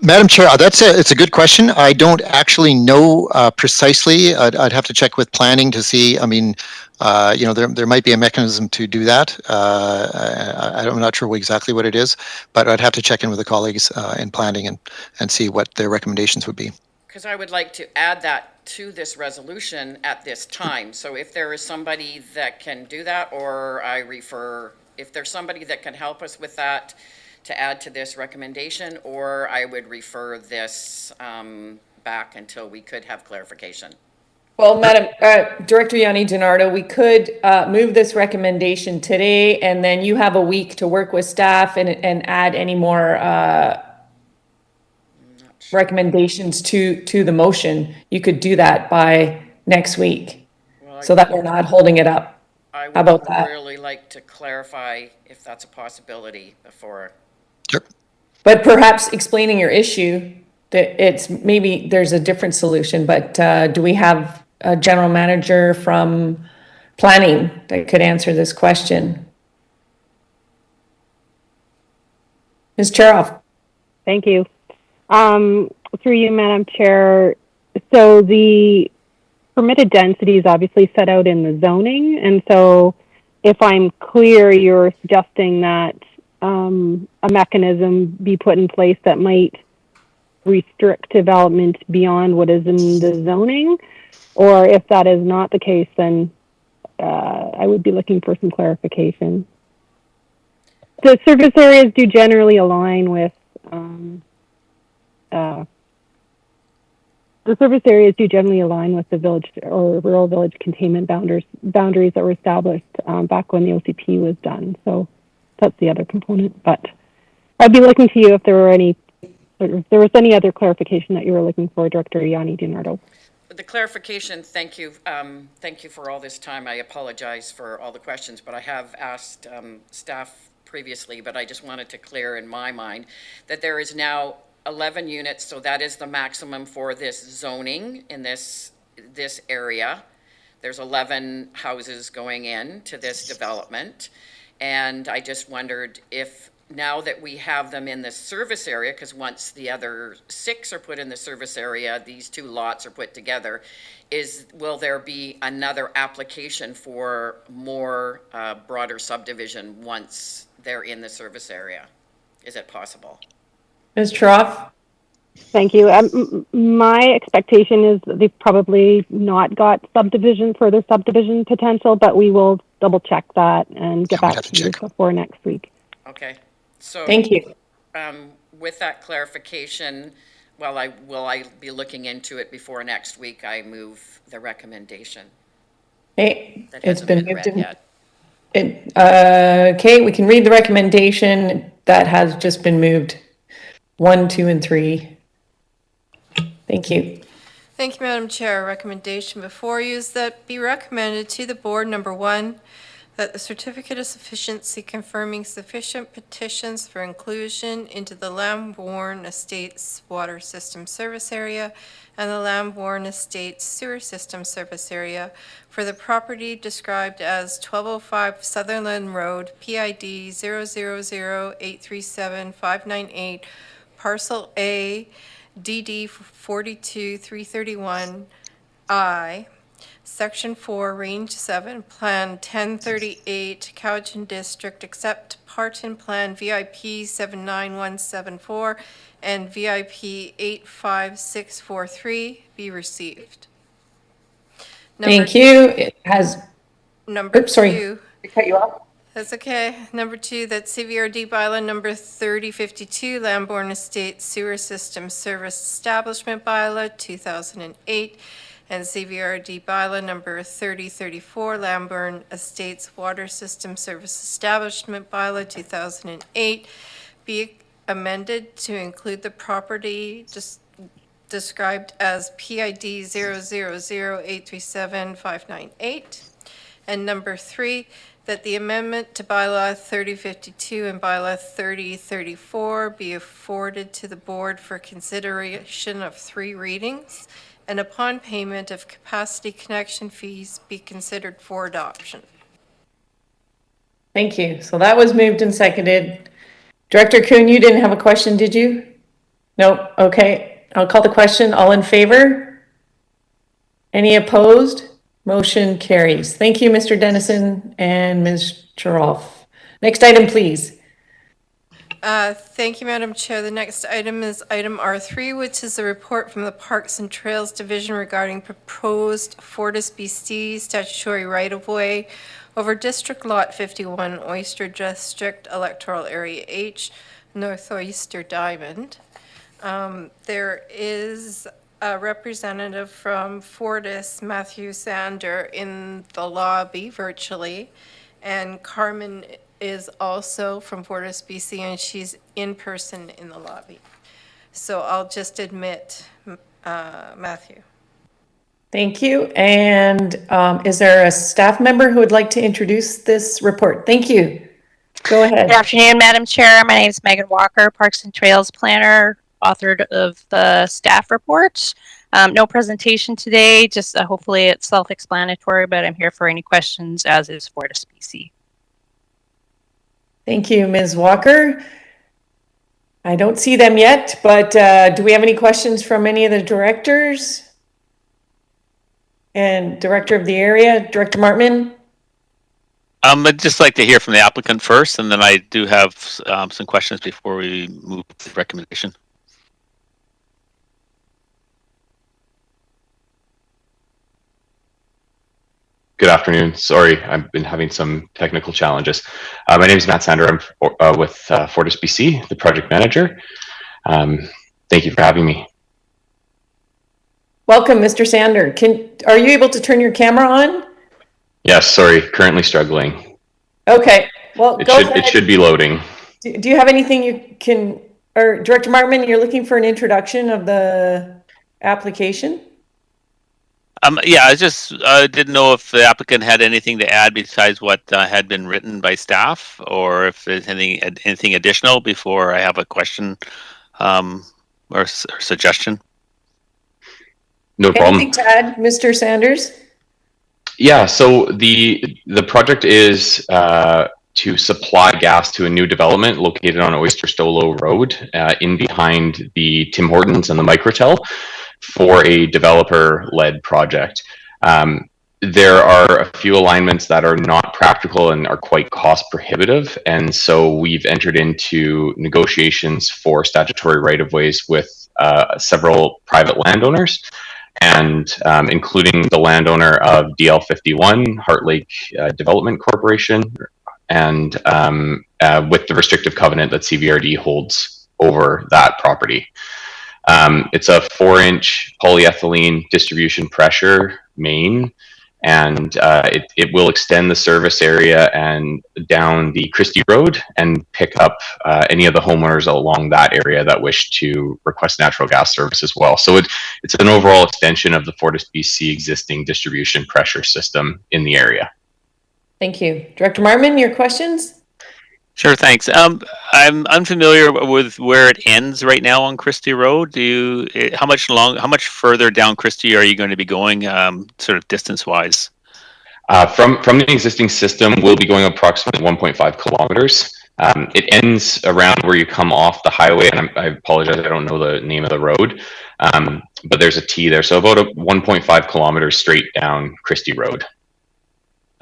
Madam Chair, it's a good question. I don't actually know precisely. I'd have to check with planning to see. I mean, there might be a mechanism to do that. I'm not sure exactly what it is, but I'd have to check in with the colleagues in planning and see what their recommendations would be. Because I would like to add that to this resolution at this time. So if there is somebody that can do that, or if there's somebody that can help us with that, to add to this recommendation, or I would refer this back until we could have clarification. Well, Director Yanni DiNardo, we could move this recommendation today, and then you have a week to work with staff and add any more recommendations to the motion. You could do that by next week, so that we're not holding it up. How about that? I would really like to clarify if that's a possibility before. Sure. But perhaps explaining your issue, that maybe there's a different solution, but do we have a general manager from planning that could answer this question? Ms. Charoff. Thank you. Through you, Madam Chair. So the permitted density is obviously set out in the zoning. And so if I'm clear, you're suggesting that a mechanism be put in place that might restrict development beyond what is in the zoning, or if that is not the case, then I would be looking for some clarification. The service areas do generally align with the village or rural village containment boundaries that were established back when the OCP was done. So that's the other component. But I'd be looking to you if there was any other clarification that you were looking for, Director Yanni DiNardo. The clarification, thank you. Thank you for all this time. I apologize for all the questions, but I have asked staff previously, but I just wanted to clear in my mind that there is now 11 units, so that is the maximum for this zoning in this area. There's 11 houses going in to this development, and I just wondered if now that we have them in the service area, because once the other 6 are put in the service area, these 2 lots are put together, will there be another application for more broader subdivision once they're in the service area? Is it possible? Ms. Troff? Thank you. My expectation is that they've probably not got further subdivision potential, but we will double check that and get back to you before next week. Okay. So thank you. With that clarification, will I be looking into it before next week? I move the recommendation. Hey, it's been moved yet. Okay, we can read the recommendation that has just been moved. 1, 2, and 3. Thank you. Thank you, Madam Chair. Recommendation before you is that be recommended to the board, number 1, that the certificate of sufficiency confirming sufficient petitions for inclusion into the Lamborn Estates Water System Service Area and the Lamborn Estates Sewer System Service Area for the property described as 1205 Sutherland Road, PID 000837598, Parcel A, DD 42331I, Section 4, Range 7, Plan 1038, Cowichan District, except Part in Plan VIP 79174 and VIP 85643 be received. Thank you. It has, Number oops, sorry, two. to cut you off. That's okay. Number 2, that CVRD bylaw number 3052, Lamborn Estates Sewer System Service Establishment bylaw 2008, and CVRD bylaw number 3034, Lamborn Estates Water System Service Establishment bylaw 2008, be amended to include the property described as PID 000837598. And number 3, that the amendment to bylaw 3052 and bylaw 3034 be afforded to the board for consideration of 3 readings, and upon payment of capacity connection fees be considered for adoption. Thank you. So that was moved and seconded. Director Kuhn, you didn't have a question, did you? No. Okay. I'll call the question. All in favor? Any opposed? Motion carries. Thank you, Mr. Dennison and Ms. Charolf. Next item, please. Thank you, Madam Chair. The next item is item R3, which is a report from the Parks and Trails Division regarding proposed Fortis BC statutory right-of-way over District Lot 51, Oyster District, Electoral Area H, North Oyster Diamond. There is a representative from Fortis, Matthew Sander, in the lobby virtually, and Carmen is also from Fortis BC, and she's in person in the lobby. So I'll just admit Matthew. Thank you. And is there a staff member who would like to introduce this report? Thank you. Go ahead. Good afternoon, Madam Chair. My name is Megan Walker, Parks and Trails Planner, author of the staff report. No presentation today, just hopefully it's self-explanatory, but I'm here for any questions, as is Fortis BC. Thank you, Ms. Walker. I don't see them yet, but do we have any questions from any of the directors? And director of the area, Director Martman? I'd just like to hear from the applicant first, and then I do have some questions before we move to the recommendation. Good afternoon. Sorry, I've been having some technical challenges. My name is Matt Sander. I'm with Fortis BC, the project manager. Thank you for having me. Welcome, Mr. Sander. Are you able to turn your camera on? Yes, sorry, currently struggling. Okay, well, go ahead. It should be loading. Do you have anything you can, or Director Martman, you're looking for an introduction of the application? Yeah, I just didn't know if the applicant had anything to add besides what had been written by staff, or if there's anything additional before I have a question or suggestion. No problem. Anything to add, Mr. Sanders? Yeah, so the project is to supply gas to a new development located on Oyster Stolo Road, in behind the Tim Hortons and the Microtel, for a developer-led project. There are a few alignments that are not practical and are quite cost prohibitive, and so we've entered into negotiations for statutory right-of-ways with several private landowners, and including the landowner of DL51, Heart Lake Development Corporation, and with the restrictive covenant that Cbrd holds over that property. It's a 4-inch polyethylene distribution pressure main, and it will extend the service area and down the Christie Road and pick up any of the homeowners along that area that wish to request natural gas service as well. So it's an overall extension of the Fortis BC existing distribution pressure system in the area. Thank you. Director Martman, your questions? Sure, thanks. I'm unfamiliar with where it ends right now on Christie Road. How much further down Christie are you going to be going, sort of distance-wise? From the existing system, we'll be going approximately 1.5 kilometers. It ends around where you come off the highway, and I apologize, I don't know the name of the road, but there's a T there, so about 1.5 kilometers straight down Christie Road.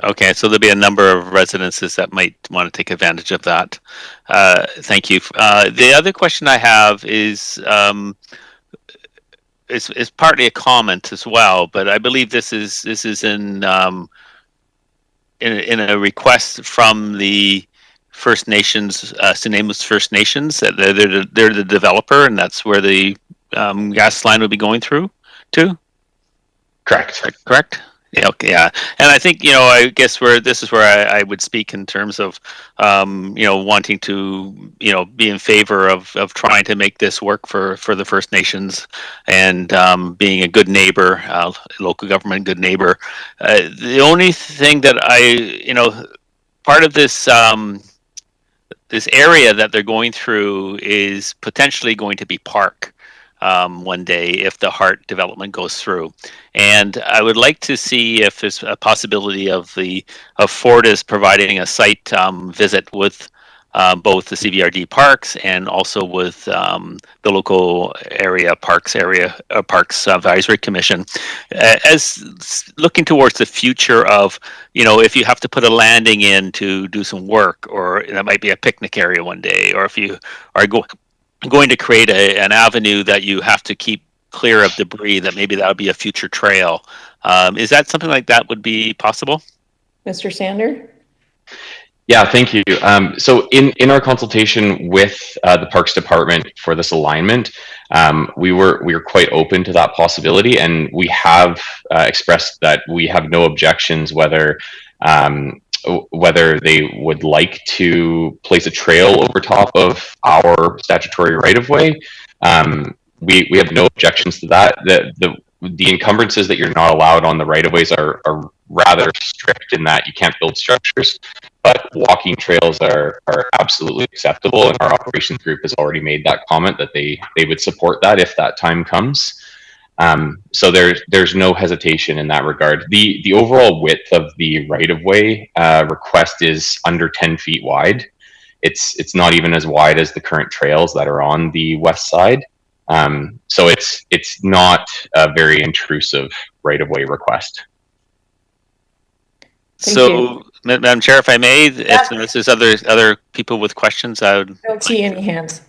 Okay, so there'll be a number of residences that might want to take advantage of that. Thank you. The other question I have is partly a comment as well, but I believe this is in a request from the First Nations, Sunamus First Nations. That they're the developer, and that's where the gas line will be going through to. Correct. Yeah, okay, yeah, and I think I guess this is where I would speak in terms of wanting to be in favor of trying to make this work for the First Nations and being a good neighbor, local government good neighbor. The only thing that part of this this area that they're going through is potentially going to be park. One day if the Hart development goes through. And I would like to see if there's a possibility of Fortis providing a site visit with both the Cbrd parks and also with the local area parks advisory commission, as looking towards the future of if you have to put a landing in to do some work, or that might be a picnic area one day, or if you are going to create an avenue that you have to keep clear of debris, that maybe that would be a future trail. Is that something like that would be possible? Mr. Sander? Yeah, thank you. So in our consultation with the Parks Department for this alignment, we were quite open to that possibility, and we have expressed that we have no objections whether they would like to place a trail over top of our statutory right-of-way. We have no objections to that. The encumbrances that you're not allowed on the right-of-ways are rather strict in that you can't build structures, but walking trails are absolutely acceptable, and our operations group has already made that comment that they would support that if that time comes. So there's no hesitation in that regard. The overall width of the right-of-way request is under 10 feet wide. It's not even as wide as the current trails that are on the west side. So it's not a very intrusive right-of-way request. So, Madam Chair, if I may, if there's other people with questions, I would. I don't see any hands.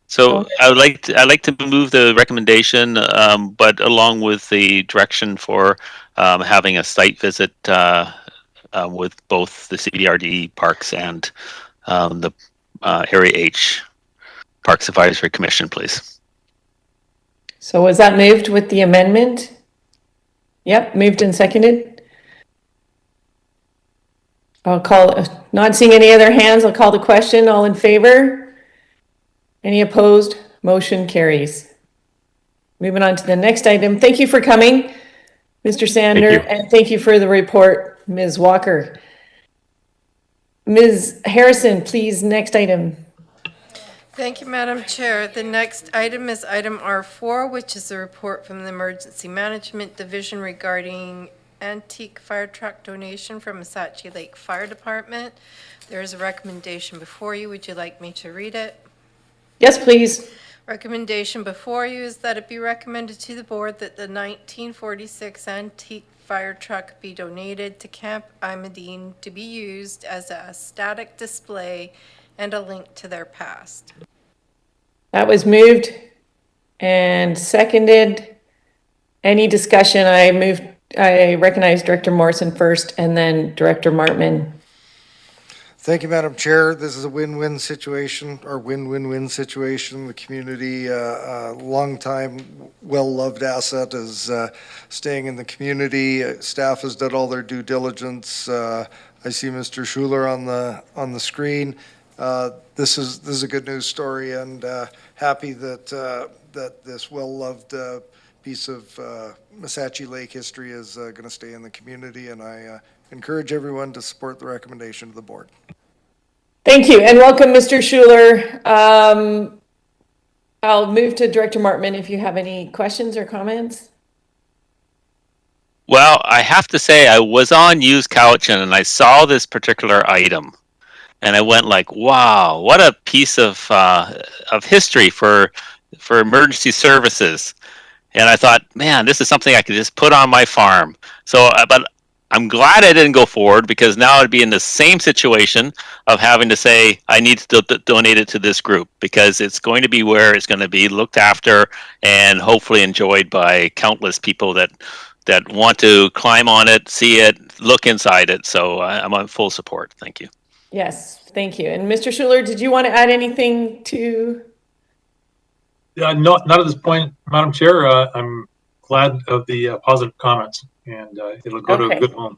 So I'd like to move the recommendation, but along with the direction for having a site visit with both the Cbrd parks and the Area H Parks Advisory Commission, please. So was that moved with the amendment? Yep, moved and seconded. I'll call, not seeing any other hands, I'll call the question. All in favor? Any opposed? Motion carries. Moving on to the next item. Thank you for coming, Mr. Sander, and thank you for the report, Ms. Walker. Ms. Harrison, please, next item. Thank you, Madam Chair. The next item is item R4, which is a report from the Emergency Management Division regarding antique fire truck donation from Osatchi Lake Fire Department. There is a recommendation before you. Would you like me to read it? Yes, please. Recommendation before you is that it be recommended to the board that the 1946 antique fire truck be donated to Camp Imodine to be used as a static display and a link to their past. That was moved and seconded. Any discussion? I recognize Director Morrison first and then Director Martman. Thank you, Madam Chair. This is a win-win situation, or win-win-win situation. The community, long-time, well-loved asset is staying in the community. Staff has done all their due diligence. I see Mr. Schuler on the screen. This is a good news story, and happy that that this well-loved piece of Missachi Lake history is going to stay in the community, and I encourage everyone to support the recommendation of the board. Thank you, and welcome, Mr. Schuler. I'll move to Director Martman if you have any questions or comments. Well, I have to say, I was on Used Couch and I saw this particular item, and I went like, "Wow, what a piece of history for emergency services." And I thought, man, this is something I could just put on my farm. So, but I'm glad I didn't go forward, because now I'd be in the same situation of having to say I need to donate it to this group, because it's going to be where it's going to be looked after and hopefully enjoyed by countless people that want to climb on it, see it, look inside it. So I'm on full support. Thank you. Yes, thank you. And Mr. Schuler, did you want to add anything to? Not at this point, Madam Chair. I'm glad of the positive comments, and it'll go to a good home.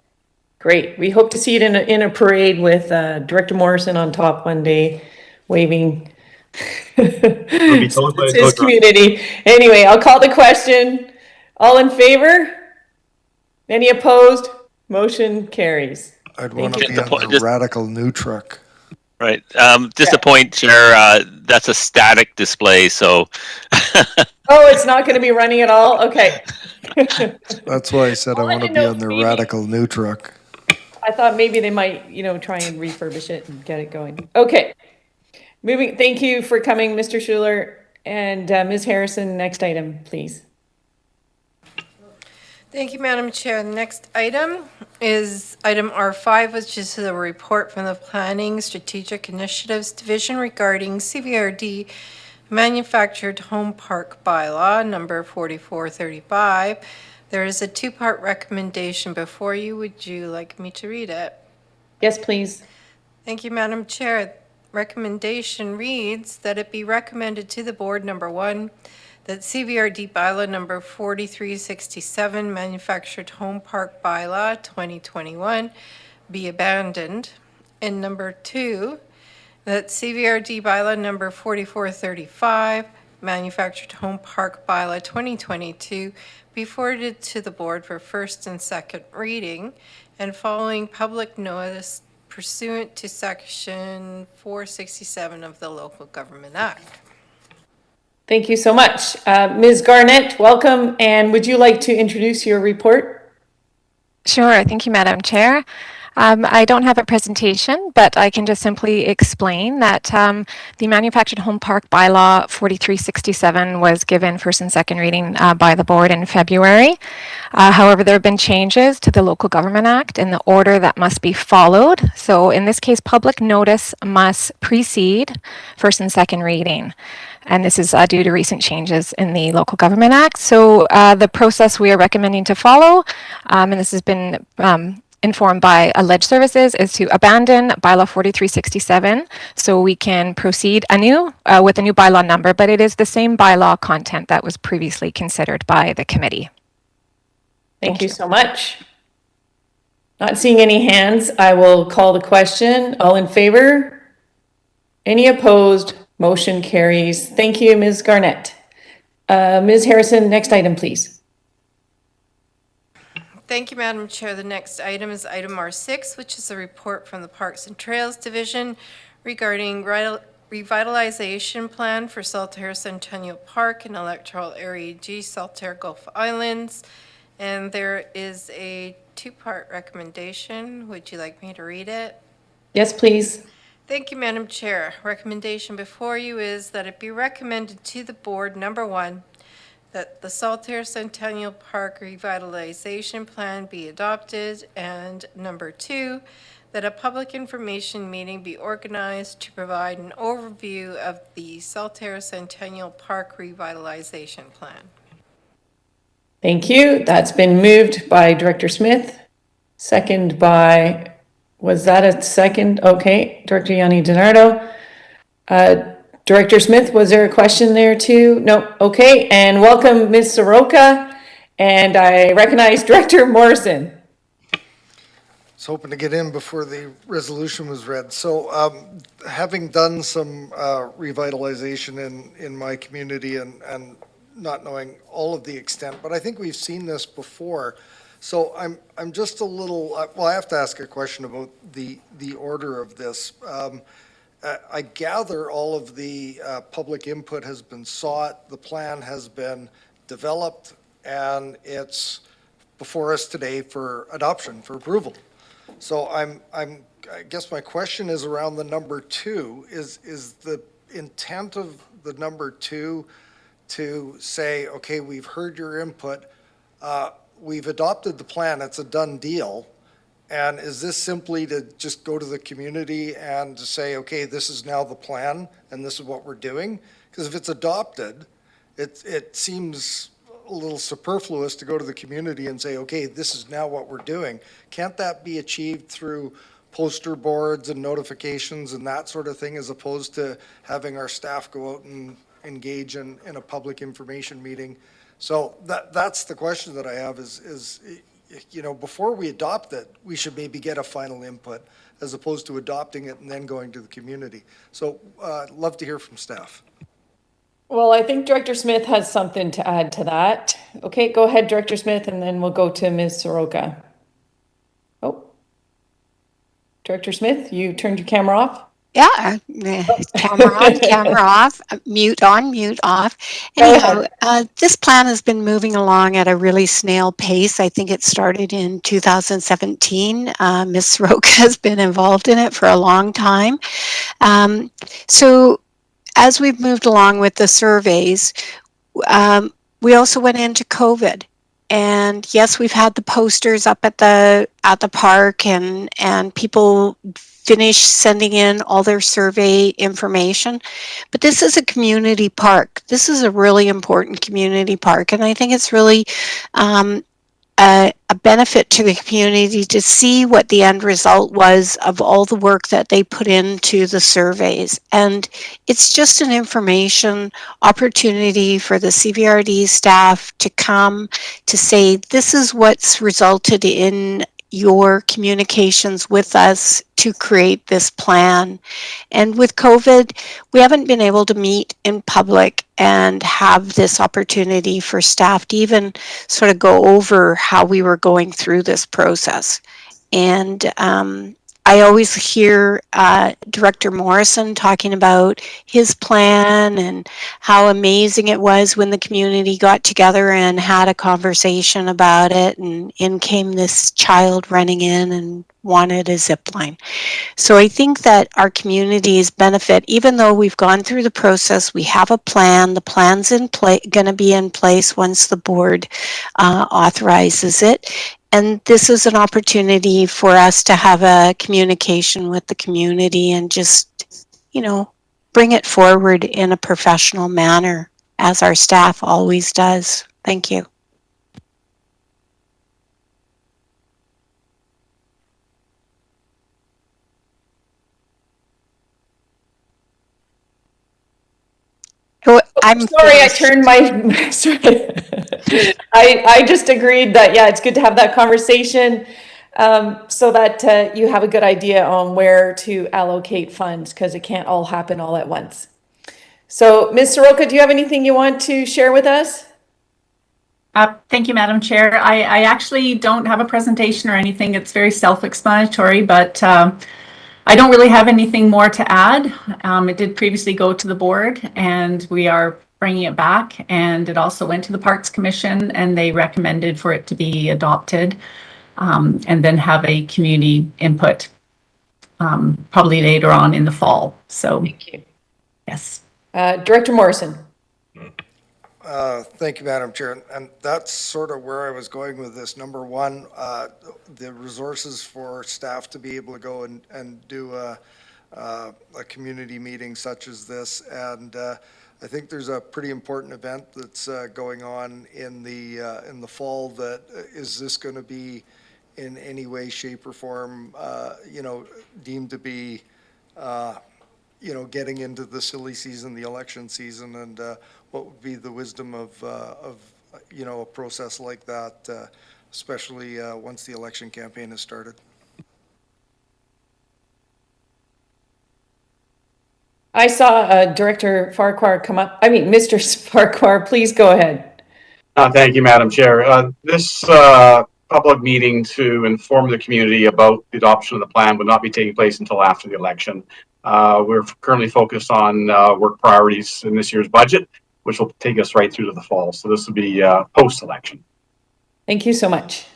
Great. We hope to see it in a parade with Director Morrison on top one day, waving. It'll be told by it's his community. Anyway, I'll call the question. All in favor? Any opposed? Motion carries. I'd want to be on the radical new truck. Right. Just a point, Chair. That's a static display, so. Oh, it's not going to be running at all? Okay. That's why I said I want to be on the radical new truck. I thought maybe they might, try and refurbish it and get it going. Okay. Thank you for coming, Mr. Schuler. And Ms. Harrison, next item, please. Thank you, Madam Chair. The next item is item R5, which is the report from the Planning Strategic Initiatives Division regarding Cbrd Manufactured Home Park Bylaw number 4435. There is a two-part recommendation before you. Would you like me to read it? Yes, please. Thank you, Madam Chair. Recommendation reads that it be recommended to the board, number one, that Cbrd Bylaw number 4367, Manufactured Home Park Bylaw 2021, be abandoned. And number two, that Cbrd Bylaw number 4435, Manufactured Home Park Bylaw 2022, be forwarded to the board for first and second reading and following public notice pursuant to Section 467 of the Local Government Act. Thank you so much. Ms. Garnett, welcome. And would you like to introduce your report? Sure. Thank you, Madam Chair. I don't have a presentation, but I can just simply explain that the Manufactured Home Park Bylaw 4367 was given first and second reading by the board in February. However, there have been changes to the Local Government Act in the order that must be followed. So in this case, public notice must precede first and second reading. And this is due to recent changes in the Local Government Act. So the process we are recommending to follow, and this has been informed by alleged services, is to abandon Bylaw 4367 so we can proceed anew with a new bylaw number, but it is the same bylaw content that was previously considered by the committee. Thank you so much. Not seeing any hands, I will call the question. All in favor? Any opposed? Motion carries. Thank you, Ms. Garnett. Ms. Harrison, next item, please. Thank you, Madam Chair. The next item is item R6, which is a report from the Parks and Trails Division regarding revitalization plan for Saltaire Centennial Park and Electoral Area G, Saltaire Gulf Islands. And there is a two-part recommendation. Would you like me to read it? Yes, please. Thank you, Madam Chair. Recommendation before you is that it be recommended to the board, number one, that the Saltaire Centennial Park Revitalization Plan be adopted, and number two, that a public information meeting be organized to provide an overview of the Saltaire Centennial Park Revitalization Plan. Thank you. That's been moved by Director Smith, second by, was that a second? Okay, Director Yanni DiNardo. Director Smith, was there a question there too? No, okay, and welcome Ms. Soroka, and I recognize Director Morrison. I was hoping to get in before the resolution was read. So having done some revitalization in my community and not knowing all of the extent, but I think we've seen this before. So I'm just a little, well, I have to ask a question about the order of this. I gather all of the public input has been sought, the plan has been developed, and it's before us today for adoption, for approval. So I guess my question is around the number 2. Is the intent of the number 2 to say, okay, we've heard your input, we've adopted the plan, it's a done deal, and is this simply to just go to the community and to say, okay, this is now the plan and this is what we're doing? Because if it's adopted, it seems a little superfluous to go to the community and say, okay, this is now what we're doing. Can't that be achieved through poster boards and notifications and that sort of thing, as opposed to having our staff go out and engage in a public information meeting? So that's the question that I have is, you know, before we adopt it, we should maybe get a final input as opposed to adopting it and then going to the community. So I'd love to hear from staff. Well, I think Director Smith has something to add to that. Okay, go ahead, Director Smith, and then we'll go to Ms. Soroka. Oh, Director Smith, you turned your camera off? Yeah, camera on, camera off, mute on, mute off. Anyhow, this plan has been moving along at a really snail pace. I think it started in 2017. Ms. Soroka has been involved in it for a long time. So as we've moved along with the surveys, we also went into COVID. And yes, we've had the posters up at the park, and people finished sending in all their survey information. But this is a community park. This is a really important community park, and I think it's really a benefit to the community to see what the end result was of all the work that they put into the surveys. And it's just an information opportunity for the Cbrd staff to come to say, this is what's resulted in your communications with us to create this plan. And with COVID, we haven't been able to meet in public and have this opportunity for staff to even sort of go over how we were going through this process. And I always hear Director Morrison talking about his plan and how amazing it was when the community got together and had a conversation about it, and in came this child running in and wanted a zip line. So I think that our communities benefit, even though we've gone through the process, we have a plan, the plan's going to be in place once the board authorizes it. And this is an opportunity for us to have a communication with the community and just, you know, bring it forward in a professional manner, as our staff always does. Thank you. Oh, I'm sorry, I turned my, sorry. I just agreed that, yeah, it's good to have that conversation so that you have a good idea on where to allocate funds, because it can't all happen all at once. So Ms. Soroka, do you have anything you want to share with us? Thank you, Madam Chair. I actually don't have a presentation or anything. It's very self-explanatory, but I don't really have anything more to add. It did previously go to the board, and we are bringing it back, and it also went to the Parks Commission, and they recommended for it to be adopted, and then have a community input probably later on in the fall. So thank you. Yes. Director Morrison. Thank you, Madam Chair. And that's sort of where I was going with this. Number one, the resources for staff to be able to go and do a community meeting such as this. And I think there's a pretty important event that's going on in the fall. That is this going to be in any way, shape, or form, you know, deemed to be, you know, getting into the silly season, the election season, and what would be the wisdom of you know, a process like that, especially once the election campaign has started. I saw Director Farquhar come up. I mean, Mr. Farquhar, please go ahead. Thank you, Madam Chair. This public meeting to inform the community about the adoption of the plan would not be taking place until after the election. We're currently focused on work priorities in this year's budget, which will take us right through to the fall. So this will be post-election. Thank you so much.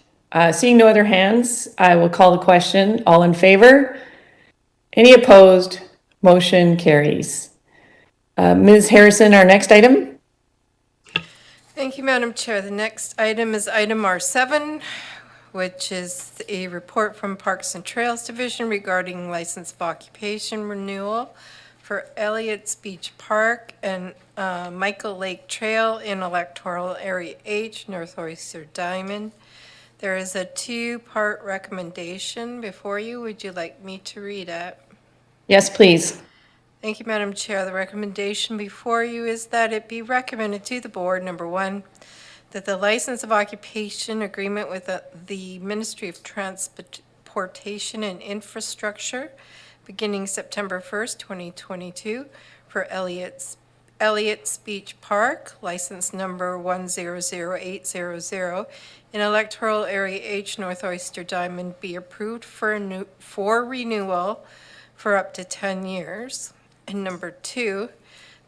Seeing no other hands, I will call the question. All in favor? Any opposed? Motion carries. Ms. Harrison, our next item. Thank you, Madam Chair. The next item is item R7, which is a report from Parks and Trails Division regarding license of occupation renewal for Elliott's Beach Park and Michael Lake Trail in Electoral Area H, North Oyster Diamond. There is a two-part recommendation before you. Would you like me to read it? Yes, please. Thank you, Madam Chair. The recommendation before you is that it be recommended to the board, number one, that the license of occupation agreement with the Ministry of Transportation and Infrastructure beginning September 1st, 2022 for Elliott's Beach Park, license number 100800 in Electoral Area H, North Oyster Diamond, be approved for renewal for up to 10 years. And number two,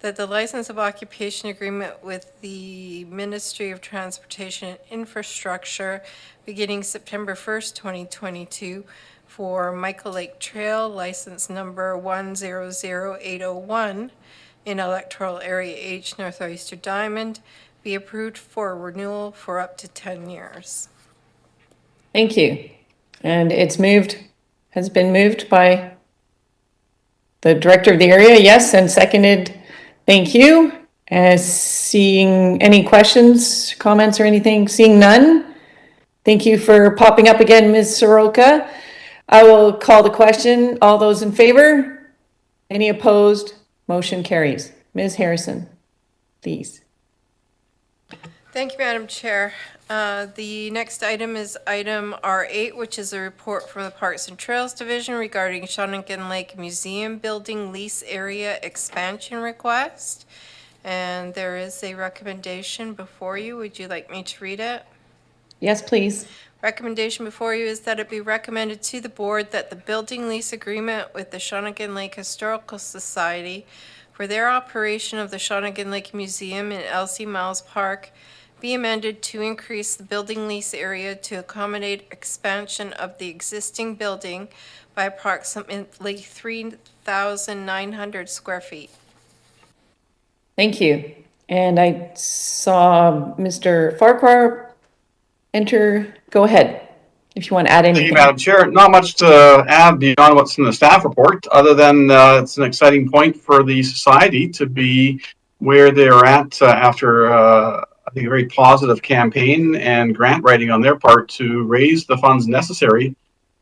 that the license of occupation agreement with the Ministry of Transportation and Infrastructure beginning September 1st, 2022 for Michael Lake Trail, license number 100801 in Electoral Area H, North Oyster Diamond, be approved for renewal for up to 10 years. Thank you. And has been moved by the director of the area, yes, and seconded. Thank you. Seeing any questions, comments, or anything? Seeing none. Thank you for popping up again, Ms. Soroka. I will call the question. All those in favor? Any opposed? Motion carries. Ms. Harrison, please. Thank you, Madam Chair. The next item is item R8, which is a report from the Parks and Trails Division regarding Shawnigan Lake Museum Building Lease Area Expansion Request. And there is a recommendation before you. Would you like me to read it? Yes, please. Recommendation before you is that it be recommended to the board that the building lease agreement with the Shawnigan Lake Historical Society for their operation of the Shawnigan Lake Museum in Elsie Miles Park be amended to increase the building lease area to accommodate expansion of the existing building by approximately 3,900 square feet. Thank you. And I saw Mr. Farquhar enter. Go ahead if you want to add anything. Thank you, Madam Chair. Not much to add beyond what's in the staff report, other than it's an exciting point for the society to be where they're at after I think a very positive campaign and grant writing on their part to raise the funds necessary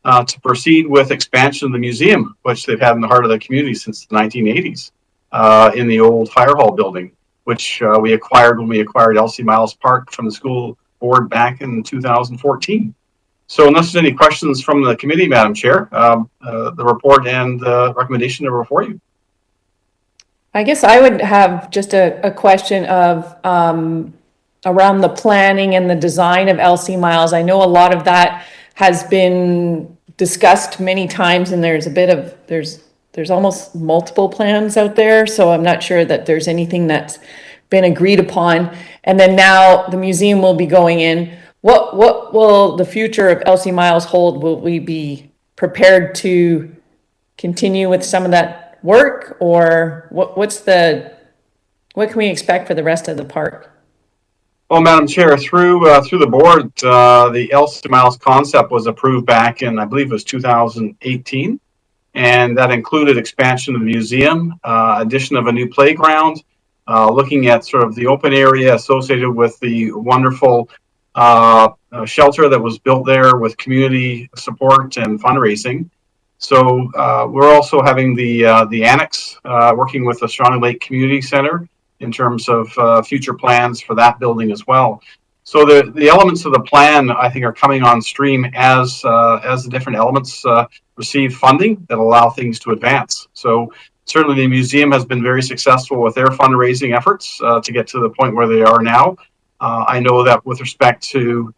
to proceed with expansion of the museum, which they've had in the heart of the community since the 1980s in the old fire hall building, which we acquired when we acquired Elsie Miles Park from the school board back in 2014. So unless there's any questions from the committee, Madam Chair, the report and the recommendation are before you. I guess I would have just a question of around the planning and the design of Elsie Miles. I know a lot of that has been discussed many times, and there's a bit of there's almost multiple plans out there, so I'm not sure that there's anything that's been agreed upon. And then now the museum will be going in. What will the future of Elsie Miles hold? Will we be prepared to continue with some of that work, or what can we expect for the rest of the park? Well, Madam Chair, through the board, the Elsie Miles concept was approved back in, I believe it was 2018, and that included expansion of the museum, addition of a new playground, looking at sort of the open area associated with the wonderful shelter that was built there with community support and fundraising. So we're also having the annex, working with the Shawnigan Lake Community Center in terms of future plans for that building as well. So the elements of the plan, I think, are coming on stream as the different elements receive funding that allow things to advance. So Certainly, the museum has been very successful with their fundraising efforts to get to the point where they are now. I know that with respect to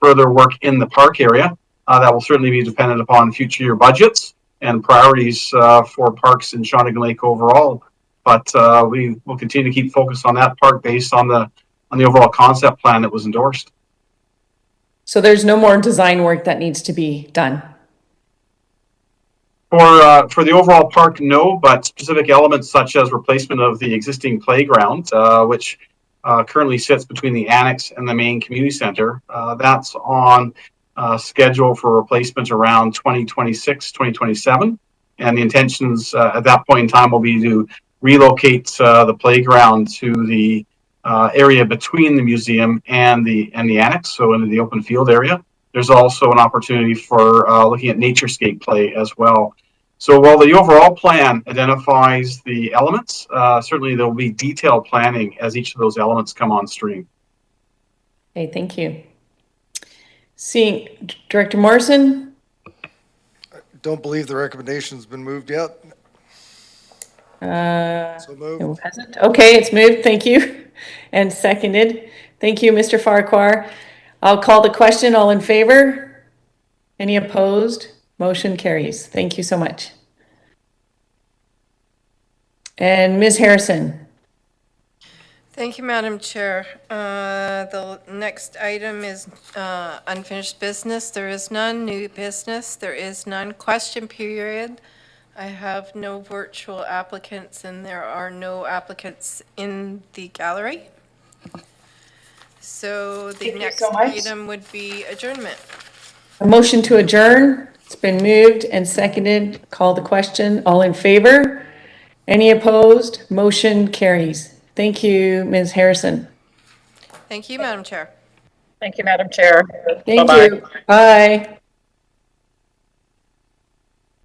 further work in the park area, that will certainly be dependent upon future year budgets and priorities for parks in Shawnigan Lake overall. But we will continue to keep focused on that park based on the overall concept plan that was endorsed. So there's no more design work that needs to be done? For the overall park, no, but specific elements such as replacement of the existing playground, which currently sits between the annex and the main community center, that's on schedule for replacement around 2026, 2027. And the intentions at that point in time will be to relocate the playground to the area between the museum and the annex, so into the open field area. There's also an opportunity for looking at naturescape play as well. So while the overall plan identifies the elements, certainly there will be detailed planning as each of those elements come on stream. Okay, thank you. Seeing Director Morrison? Don't believe the recommendation's been moved yet. So moved. It hasn't? Okay, it's moved. Thank you. And seconded. Thank you, Mr. Farquhar. I'll call the question. All in favor? Any opposed? Motion carries. Thank you so much. And Ms. Harrison. Thank you, Madam Chair. The next item is unfinished business. There is none. New business. There is none. Question period. I have no virtual applicants and there are no applicants in the gallery. So the next item would be adjournment. A motion to adjourn. It's been moved and seconded. Call the question. All in favor? Any opposed? Motion carries. Thank you, Ms. Harrison. Thank you, Madam Chair. Thank you, Madam Chair. Thank you. Bye.